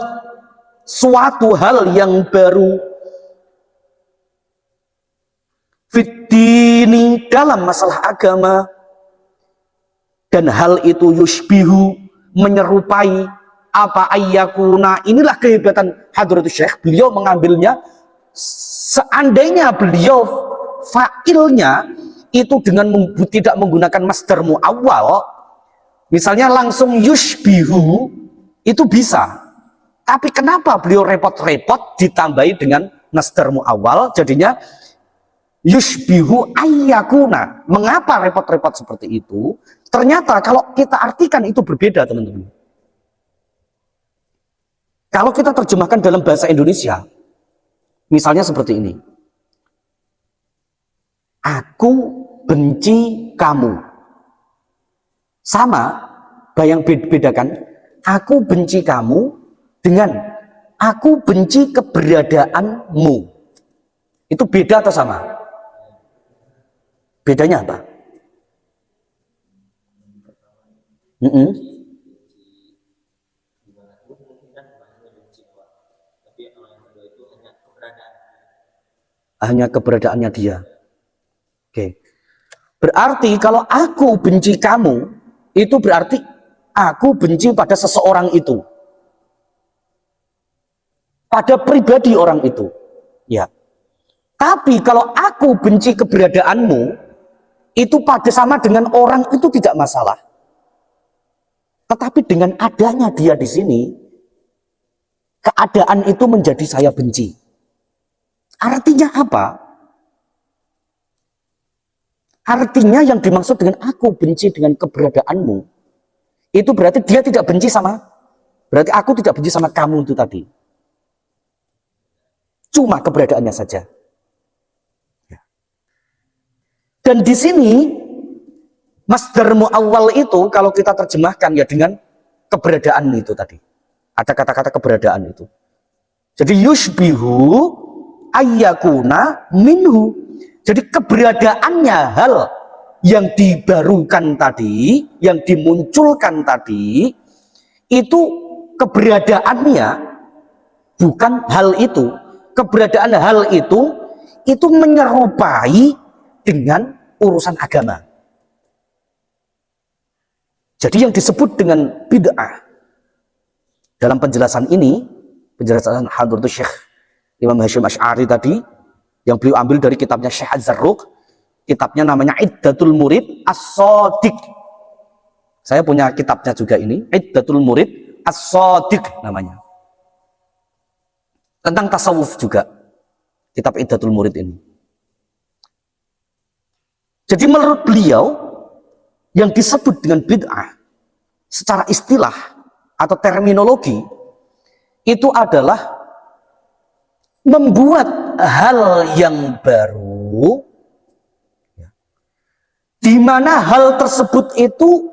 suatu hal yang baru fitini dalam masalah agama, dan hal itu yushbihu menyerupai apa ayyakuna. Inilah kehebatan Hadratus Syekh, beliau mengambilnya seandainya beliau fa'ilnya itu dengan tidak menggunakan masdar muawwal, misalnya langsung yushbihu, itu bisa. Tapi kenapa beliau repot-repot ditambahi dengan masdar muawwal, jadinya yushbihu ayyakuna. Mengapa repot-repot seperti itu? Ternyata kalau kita artikan itu berbeda, teman-teman. Kalau kita terjemahkan dalam bahasa Indonesia, misalnya seperti ini. Aku benci kamu. Sama, bedakan. Aku benci kamu dengan aku benci keberadaanmu. Itu beda atau sama? Bedanya apa? Hanya keberadaannya dia. Oke. Berarti kalau aku benci kamu, itu berarti aku benci pada seseorang itu. Pada pribadi orang itu. Ya. Tapi kalau aku benci keberadaanmu, itu pada sama dengan orang itu tidak masalah. Tetapi dengan adanya dia di sini, keadaan itu menjadi saya benci. Artinya apa? Artinya yang dimaksud dengan aku benci dengan keberadaanmu, itu berarti dia tidak benci sama, berarti aku tidak benci sama kamu itu tadi. Cuma keberadaannya saja. Dan di sini masdar muawwal itu kalau kita terjemahkan ya dengan keberadaan itu tadi. Ada kata-kata keberadaan itu. Jadi yushbihu ayyakuna minhu. Jadi keberadaannya hal yang dibarukan tadi, yang dimunculkan tadi, itu keberadaannya bukan hal itu. Keberadaan hal itu menyerupai dengan urusan agama. Jadi yang disebut dengan bid'ah dalam penjelasan ini, penjelasan Hadratus Syekh Imam Hasyim Asy'ari tadi, yang beliau ambil dari kitabnya Syekh Az-Zarruq, kitabnya namanya Iddatul Murid As-Shadiq. Saya punya kitabnya juga ini, Iddatul Murid As-Shadiq namanya. Tentang tasawuf juga, kitab Iddatul Murid ini. Jadi menurut beliau, yang disebut dengan bid'ah secara istilah atau terminologi itu adalah membuat hal yang baru, di mana hal tersebut itu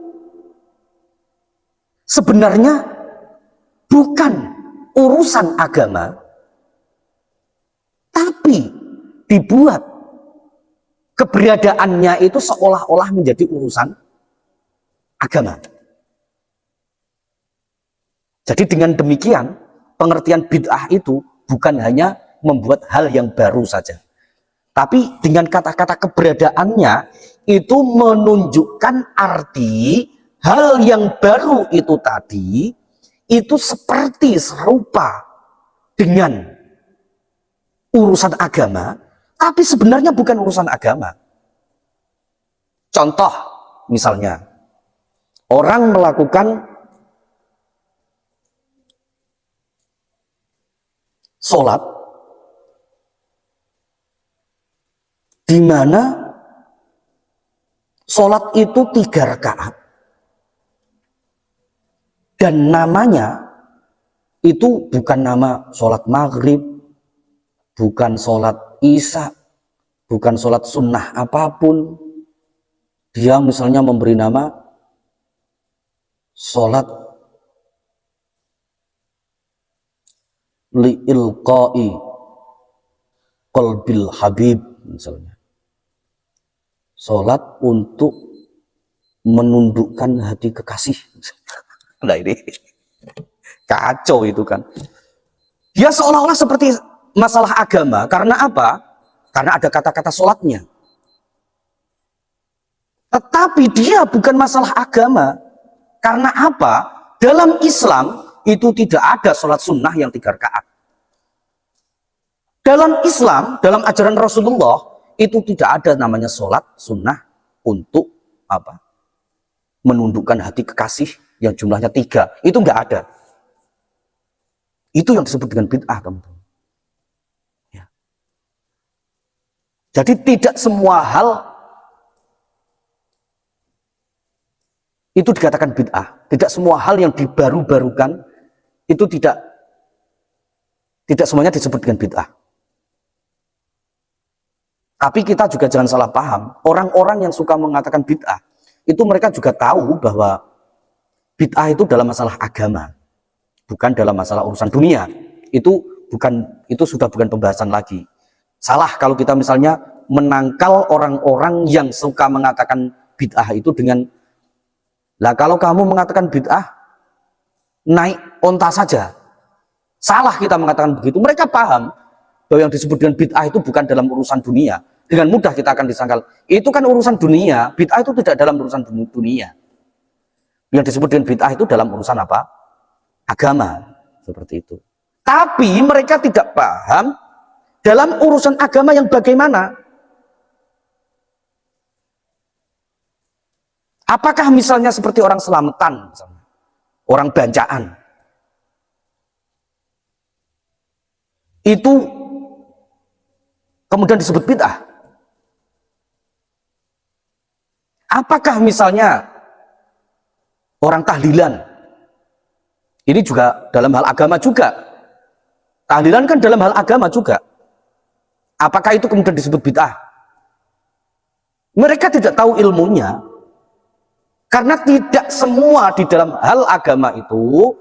sebenarnya bukan urusan agama, tapi dibuat keberadaannya itu seolah-olah menjadi urusan agama. Jadi dengan demikian, pengertian bid'ah itu bukan hanya membuat hal yang baru saja, tapi dengan kata-kata keberadaannya itu menunjukkan arti hal yang baru itu tadi, itu seperti serupa dengan urusan agama, tapi sebenarnya bukan urusan agama. Contoh, misalnya, orang melakukan sholat, di mana sholat itu 3 rakaat, dan namanya itu bukan nama sholat maghrib, bukan sholat isya, bukan sholat sunnah apapun. Dia misalnya memberi nama sholat li'ilqa'i qalbil habib, misalnya sholat untuk menundukkan hati kekasih. Nah Kacau itu kan. Dia seolah-olah seperti masalah agama. Karena apa? Karena ada kata-kata sholatnya. Tetapi dia bukan masalah agama. Karena apa? Dalam Islam itu tidak ada sholat sunnah yang 3 rakaat. Dalam Islam, dalam ajaran Rasulullah, itu tidak ada namanya sholat sunnah untuk apa? Menundukkan hati kekasih yang jumlahnya 3. Itu enggak ada. Itu yang disebut dengan bid'ah, teman-teman. Ya. Jadi tidak semua hal itu dikatakan bid'ah. Tidak semua hal yang dibaru-barukan itu tidak semuanya disebut dengan bid'ah. Tapi kita juga jangan salah paham. Orang-orang yang suka mengatakan bid'ah, itu mereka juga tahu bahwa bid'ah itu dalam masalah agama, bukan dalam masalah urusan dunia. Itu sudah bukan pembahasan lagi. Salah kalau kita misalnya menangkal orang-orang yang suka mengatakan bid'ah itu dengan, lah kalau kamu mengatakan bid'ah, naik onta saja. Salah kita mengatakan begitu. Mereka paham bahwa yang disebut dengan bid'ah itu bukan dalam urusan dunia. Dengan mudah kita akan disangkal, itu kan urusan dunia. Bid'ah itu tidak dalam urusan dunia. Yang disebut dengan bid'ah itu dalam urusan apa? Agama. Seperti itu. Tapi mereka tidak paham dalam urusan agama yang bagaimana. Apakah misalnya seperti orang selamatan, misalnya, orang bancaan, itu kemudian disebut bid'ah? Apakah misalnya orang tahlilan, ini juga dalam hal agama juga, tahlilan kan dalam hal agama juga, apakah itu kemudian disebut bid'ah? Mereka tidak tahu ilmunya. Karena tidak semua di dalam hal agama itu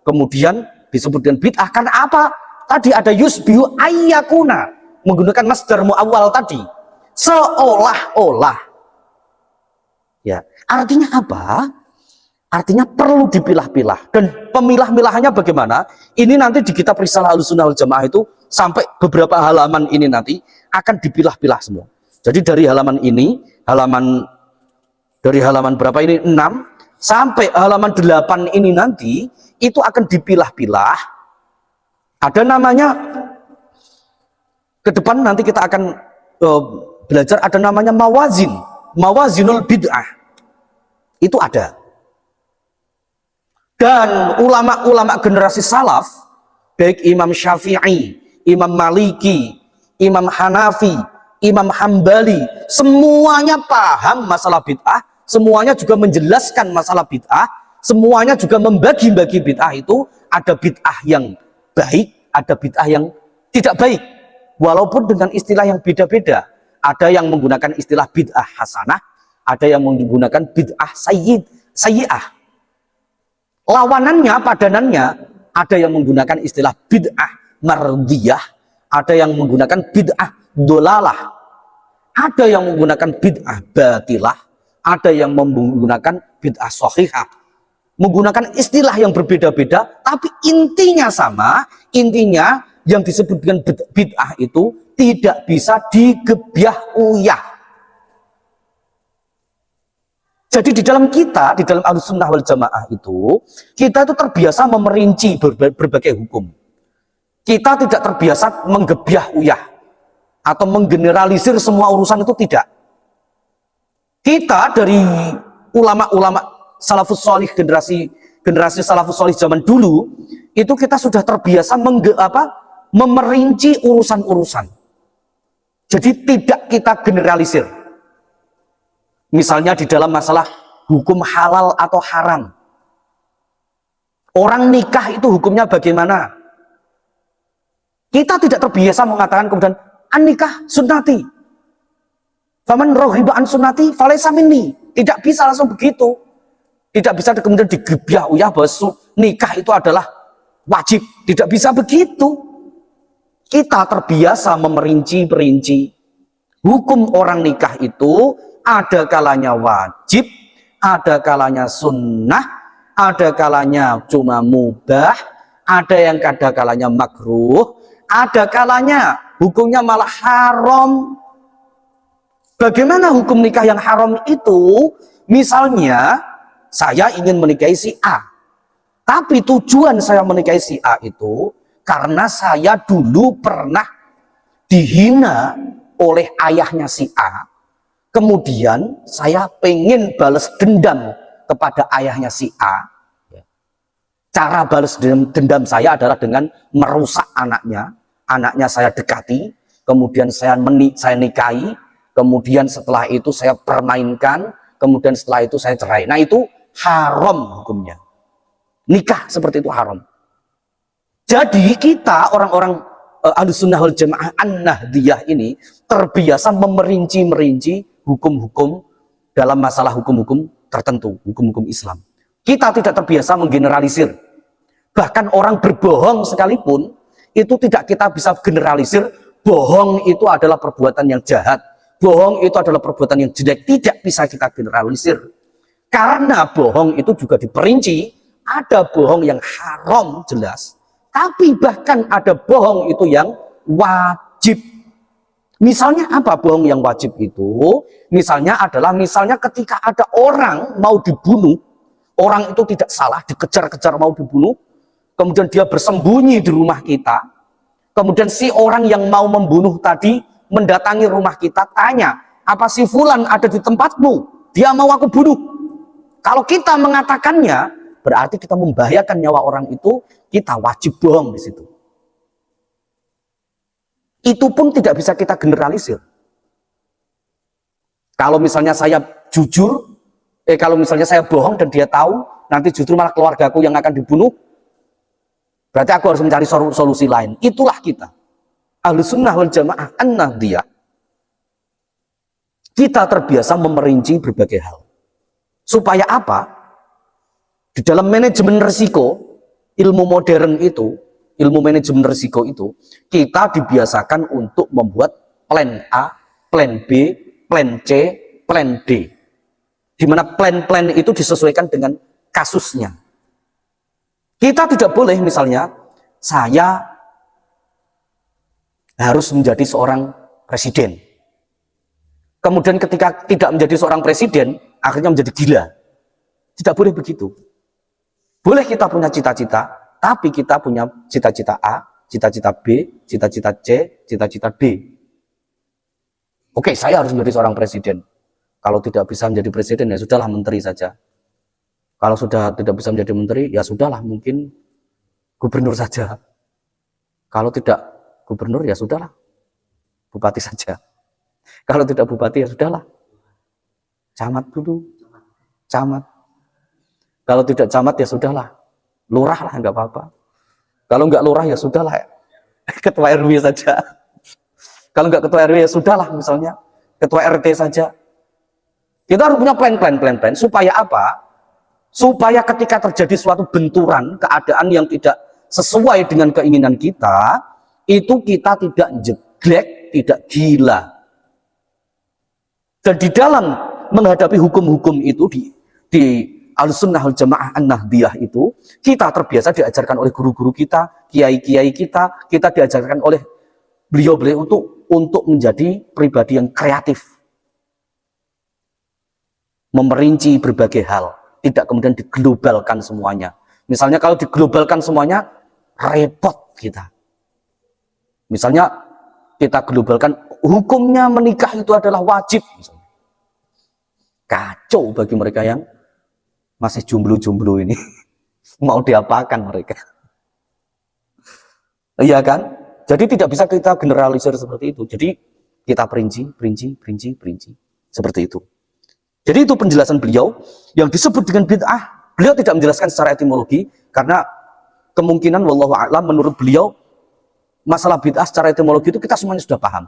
kemudian disebut dengan bid'ah. Karena apa? Tadi ada yusbihu ayyakuna, menggunakan masdar muawwal tadi. Seolah-olah. Ya, artinya apa? Artinya perlu dipilah-pilah. Dan pemilah-milahannya bagaimana? Ini nanti di kitab Risalah Ahlussunnah wal Jamaah itu sampai beberapa halaman ini nanti akan dipilah-pilah semua. Jadi dari halaman ini, dari halaman berapa ini? 6 sampai halaman 8 ini nanti itu akan dipilah-pilah. Ada namanya, ke depan nanti kita akan belajar, ada namanya mawazinul bid'ah. Itu ada. Dan ulama-ulama generasi salaf, baik Imam Syafi'i, Imam Maliki, Imam Hanafi, Imam Hambali, semuanya paham masalah bid'ah. Semuanya juga menjelaskan masalah bid'ah, semuanya juga membagi-bagi bid'ah itu, ada bid'ah yang baik, ada bid'ah yang tidak baik, walaupun dengan istilah yang beda-beda. Ada yang menggunakan istilah bid'ah hasanah, ada yang menggunakan bid'ah sayyi'ah. Lawanannya, padanannya, ada yang menggunakan istilah bid'ah mardiyah, ada yang menggunakan bid'ah dolalah, ada yang menggunakan bid'ah batilah, ada yang menggunakan bid'ah sahihah. Menggunakan istilah yang berbeda-beda, tapi intinya sama. Intinya yang disebut dengan bid'ah itu tidak bisa digebyah uyah. Jadi di dalam kita, di dalam Ahlussunnah wal Jamaah itu, kita itu terbiasa memerinci berbagai hukum. Kita tidak terbiasa menggebyah uyah atau menggeneralisir semua urusan, itu tidak. Kita dari ulama-ulama salafus sholih, generasi salafus sholih zaman dulu, itu kita sudah terbiasa memerinci urusan-urusan. Jadi tidak kita generalisir. Misalnya di dalam masalah hukum halal atau haram. Orang nikah itu hukumnya bagaimana? Kita tidak terbiasa mengatakan kemudian an-nikah sunnati. Faman rohiba an sunnati falaysa minni. Tidak bisa langsung begitu. Tidak bisa kemudian digebyah uyah bahwa nikah itu adalah wajib. Tidak bisa begitu. Kita terbiasa memerinci hukum orang nikah itu ada kalanya wajib, ada kalanya sunnah, ada kalanya cuma mubah, ada yang kadang-kalanya makruh, ada kalanya hukumnya malah haram. Bagaimana hukum nikah yang haram itu? Misalnya saya ingin menikahi si A, tapi tujuan saya menikahi si A itu karena saya dulu pernah dihina oleh ayahnya si A. Kemudian saya pengen balas dendam kepada ayahnya si A. Cara balas dendam saya adalah dengan merusak anaknya. Anaknya saya dekati, kemudian saya nikahi, kemudian setelah itu saya permainkan, kemudian setelah itu saya cerai. Nah itu haram hukumnya. Nikah seperti itu haram. Jadi kita orang-orang Ahlussunnah wal Jamaah An-Nahdiyah ini terbiasa memerinci hukum-hukum dalam masalah hukum-hukum tertentu, hukum-hukum Islam. Kita tidak terbiasa menggeneralisir. Bahkan orang berbohong sekalipun, itu tidak kita bisa generalisir, bohong itu adalah perbuatan yang jahat. Bohong itu adalah perbuatan yang jelek. Tidak bisa kita generalisir. Karena bohong itu juga diperinci, ada bohong yang haram jelas. Tapi bahkan ada bohong itu yang wajib. Misalnya apa bohong yang wajib itu? Misalnya ketika ada orang mau dibunuh, orang itu tidak salah, dikejar-kejar mau dibunuh, kemudian dia bersembunyi di rumah kita, kemudian si orang yang mau membunuh tadi mendatangi rumah kita, tanya, apa si fulan ada di tempatmu? Dia mau aku bunuh. Kalau kita mengatakannya, berarti kita membahayakan nyawa orang itu, kita wajib bohong di situ. Itu pun tidak bisa kita generalisir. Kalau misalnya saya jujur, kalau misalnya saya bohong dan dia tahu, nanti justru malah keluargaku yang akan dibunuh, berarti aku harus mencari solusi lain. Itulah kita. Ahlussunnah wal Jamaah An-Nahdiyah. Kita terbiasa memerinci berbagai hal. Supaya apa? Di dalam manajemen risiko, ilmu modern itu, ilmu manajemen risiko itu, kita dibiasakan untuk membuat plan A, plan B, plan C, plan D. Di mana plan-plan itu disesuaikan dengan kasusnya. Kita tidak boleh misalnya, saya harus menjadi seorang presiden. Kemudian ketika tidak menjadi seorang presiden, akhirnya menjadi gila. Tidak boleh begitu. Boleh kita punya cita-cita, tapi kita punya cita-cita A, cita-cita B, cita-cita C, cita-cita D. Oke, saya harus menjadi seorang presiden. Kalau tidak bisa menjadi presiden, ya sudahlah menteri saja. Kalau sudah tidak bisa menjadi menteri, ya sudahlah mungkin gubernur saja. Kalau tidak gubernur, ya sudahlah bupati saja. Kalau tidak bupati, ya sudahlah camat dulu, camat. Kalau tidak camat, ya sudahlah lurah lah, nggak apa-apa. Kalau nggak lurah, ya sudahlah ketua RW saja. Kalau nggak ketua RW, ya sudahlah misalnya ketua RT saja. Kita harus punya plan. Supaya apa? Supaya ketika terjadi suatu benturan, keadaan yang tidak sesuai dengan keinginan kita, itu kita tidak jeglek, tidak gila. Dan di dalam menghadapi hukum-hukum itu di Ahlussunnah wal Jamaah An-Nahdiyah itu, kita terbiasa diajarkan oleh guru-guru kita, kiai-kiai kita diajarkan oleh beliau-beliau untuk menjadi pribadi yang kreatif. Memerinci berbagai hal, tidak kemudian diglobalkan semuanya. Misalnya kalau diglobalkan semuanya, repot kita. Misalnya kita globalkan, hukumnya menikah itu adalah wajib. Kacau bagi mereka yang masih jomblo-jomblo ini. Mau diapakan mereka? Iya kan? Jadi tidak bisa kita generalisir seperti itu. Jadi kita perinci. Seperti itu. Jadi itu penjelasan beliau yang disebut dengan bid'ah. Beliau tidak menjelaskan secara etimologi karena kemungkinan wallahu a'lam menurut beliau masalah bid'ah secara etimologi itu kita semuanya sudah paham.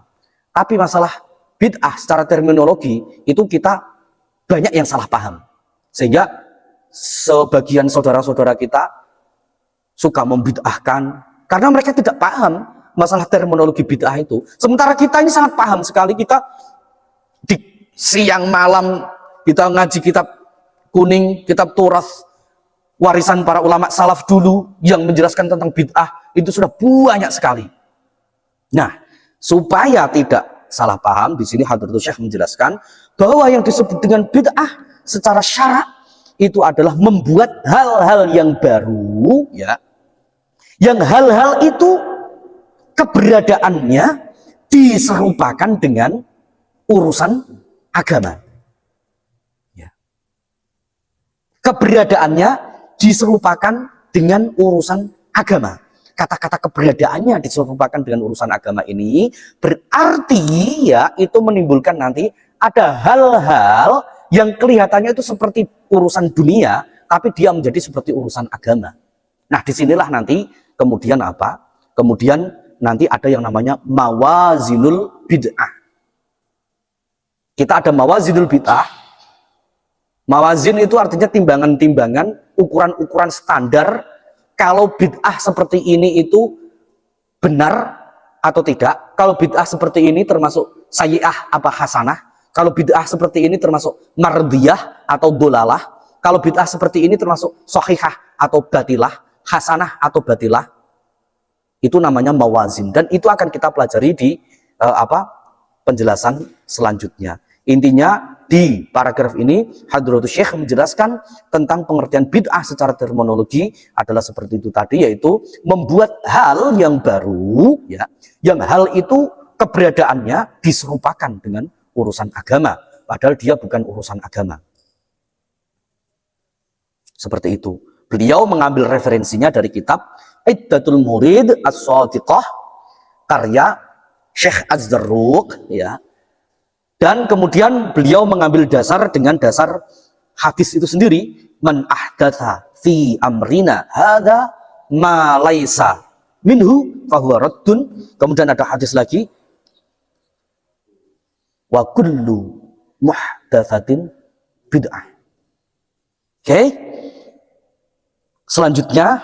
Tapi masalah bid'ah secara terminologi itu kita banyak yang salah paham. Sehingga sebagian saudara-saudara kita suka membid'ahkan karena mereka tidak paham masalah terminologi bid'ah itu. Sementara kita ini sangat paham sekali. Kita di siang malam kita ngaji kitab kuning, kitab Turas, warisan para ulama salaf dulu yang menjelaskan tentang bid'ah itu sudah banyak sekali. Nah, supaya tidak salah paham, di sini Hadratus Syekh menjelaskan bahwa yang disebut dengan bid'ah secara syarak itu adalah membuat hal-hal yang baru, ya, yang hal-hal itu keberadaannya diserupakan dengan urusan agama. Ya. Keberadaannya diserupakan dengan urusan agama. Kata-kata keberadaannya diserupakan dengan urusan agama ini berarti ya itu menimbulkan nanti ada hal-hal yang kelihatannya itu seperti urusan dunia, tapi dia menjadi seperti urusan agama. Nah, disinilah nanti kemudian apa? Kemudian nanti ada yang namanya mawazinul bid'ah. Kita ada mawazinul bid'ah. Mawazin itu artinya timbangan-timbangan, ukuran-ukuran standar. Kalau bid'ah seperti ini itu benar atau tidak. Kalau bid'ah seperti ini termasuk sayyi'ah apa hasanah. Kalau bid'ah seperti ini termasuk mardiyah atau dolalah. Kalau bid'ah seperti ini termasuk sahihah atau batilah, hasanah atau batilah. Itu namanya mawazin. Dan itu akan kita pelajari di penjelasan selanjutnya. Intinya di paragraf ini Hadratus Syekh menjelaskan tentang pengertian bid'ah secara terminologi adalah seperti itu tadi, yaitu membuat hal yang baru, ya, yang hal itu keberadaannya diserupakan dengan urusan agama, padahal dia bukan urusan agama. Seperti itu. Beliau mengambil referensinya dari kitab Iddatul Murid As-Shadiqah karya Syekh Az-Zarruq, ya. Dan kemudian beliau mengambil dasar dengan dasar hadis itu sendiri, man ahdatsa fi amrina hadza ma laisa minhu fahuwa raddun. Kemudian ada hadis lagi, wa kullu muhdatsatin bid'ah. Oke. Selanjutnya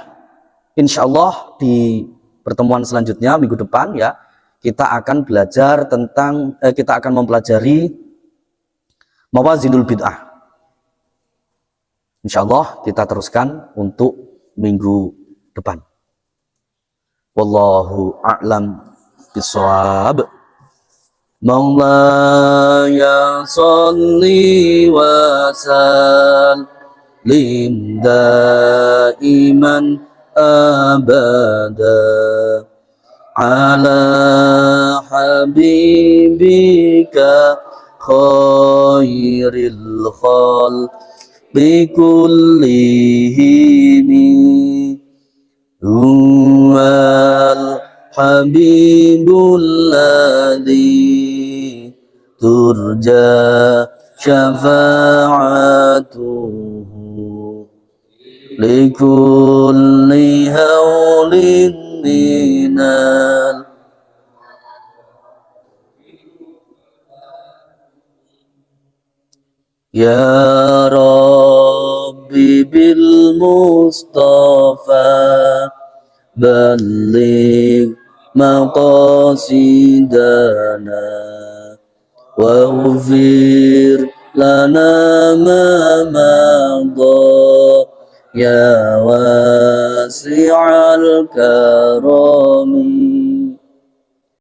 insyaallah di pertemuan selanjutnya minggu depan, ya, kita akan belajar tentang kita akan mempelajari mawazinul bid'ah. Insyaallah kita teruskan untuk minggu depan. Wallahu a'lam bishawab. Maulaya sholli wa sallim daiman abada ala habibika khairil khalqi kullihim huwal habibul ladzi turja syafa'atuhu likulli hawlin minal ya Rabbi bil Mustafa balligh maqasidana waghfir lana ma madha ya wasi'al karami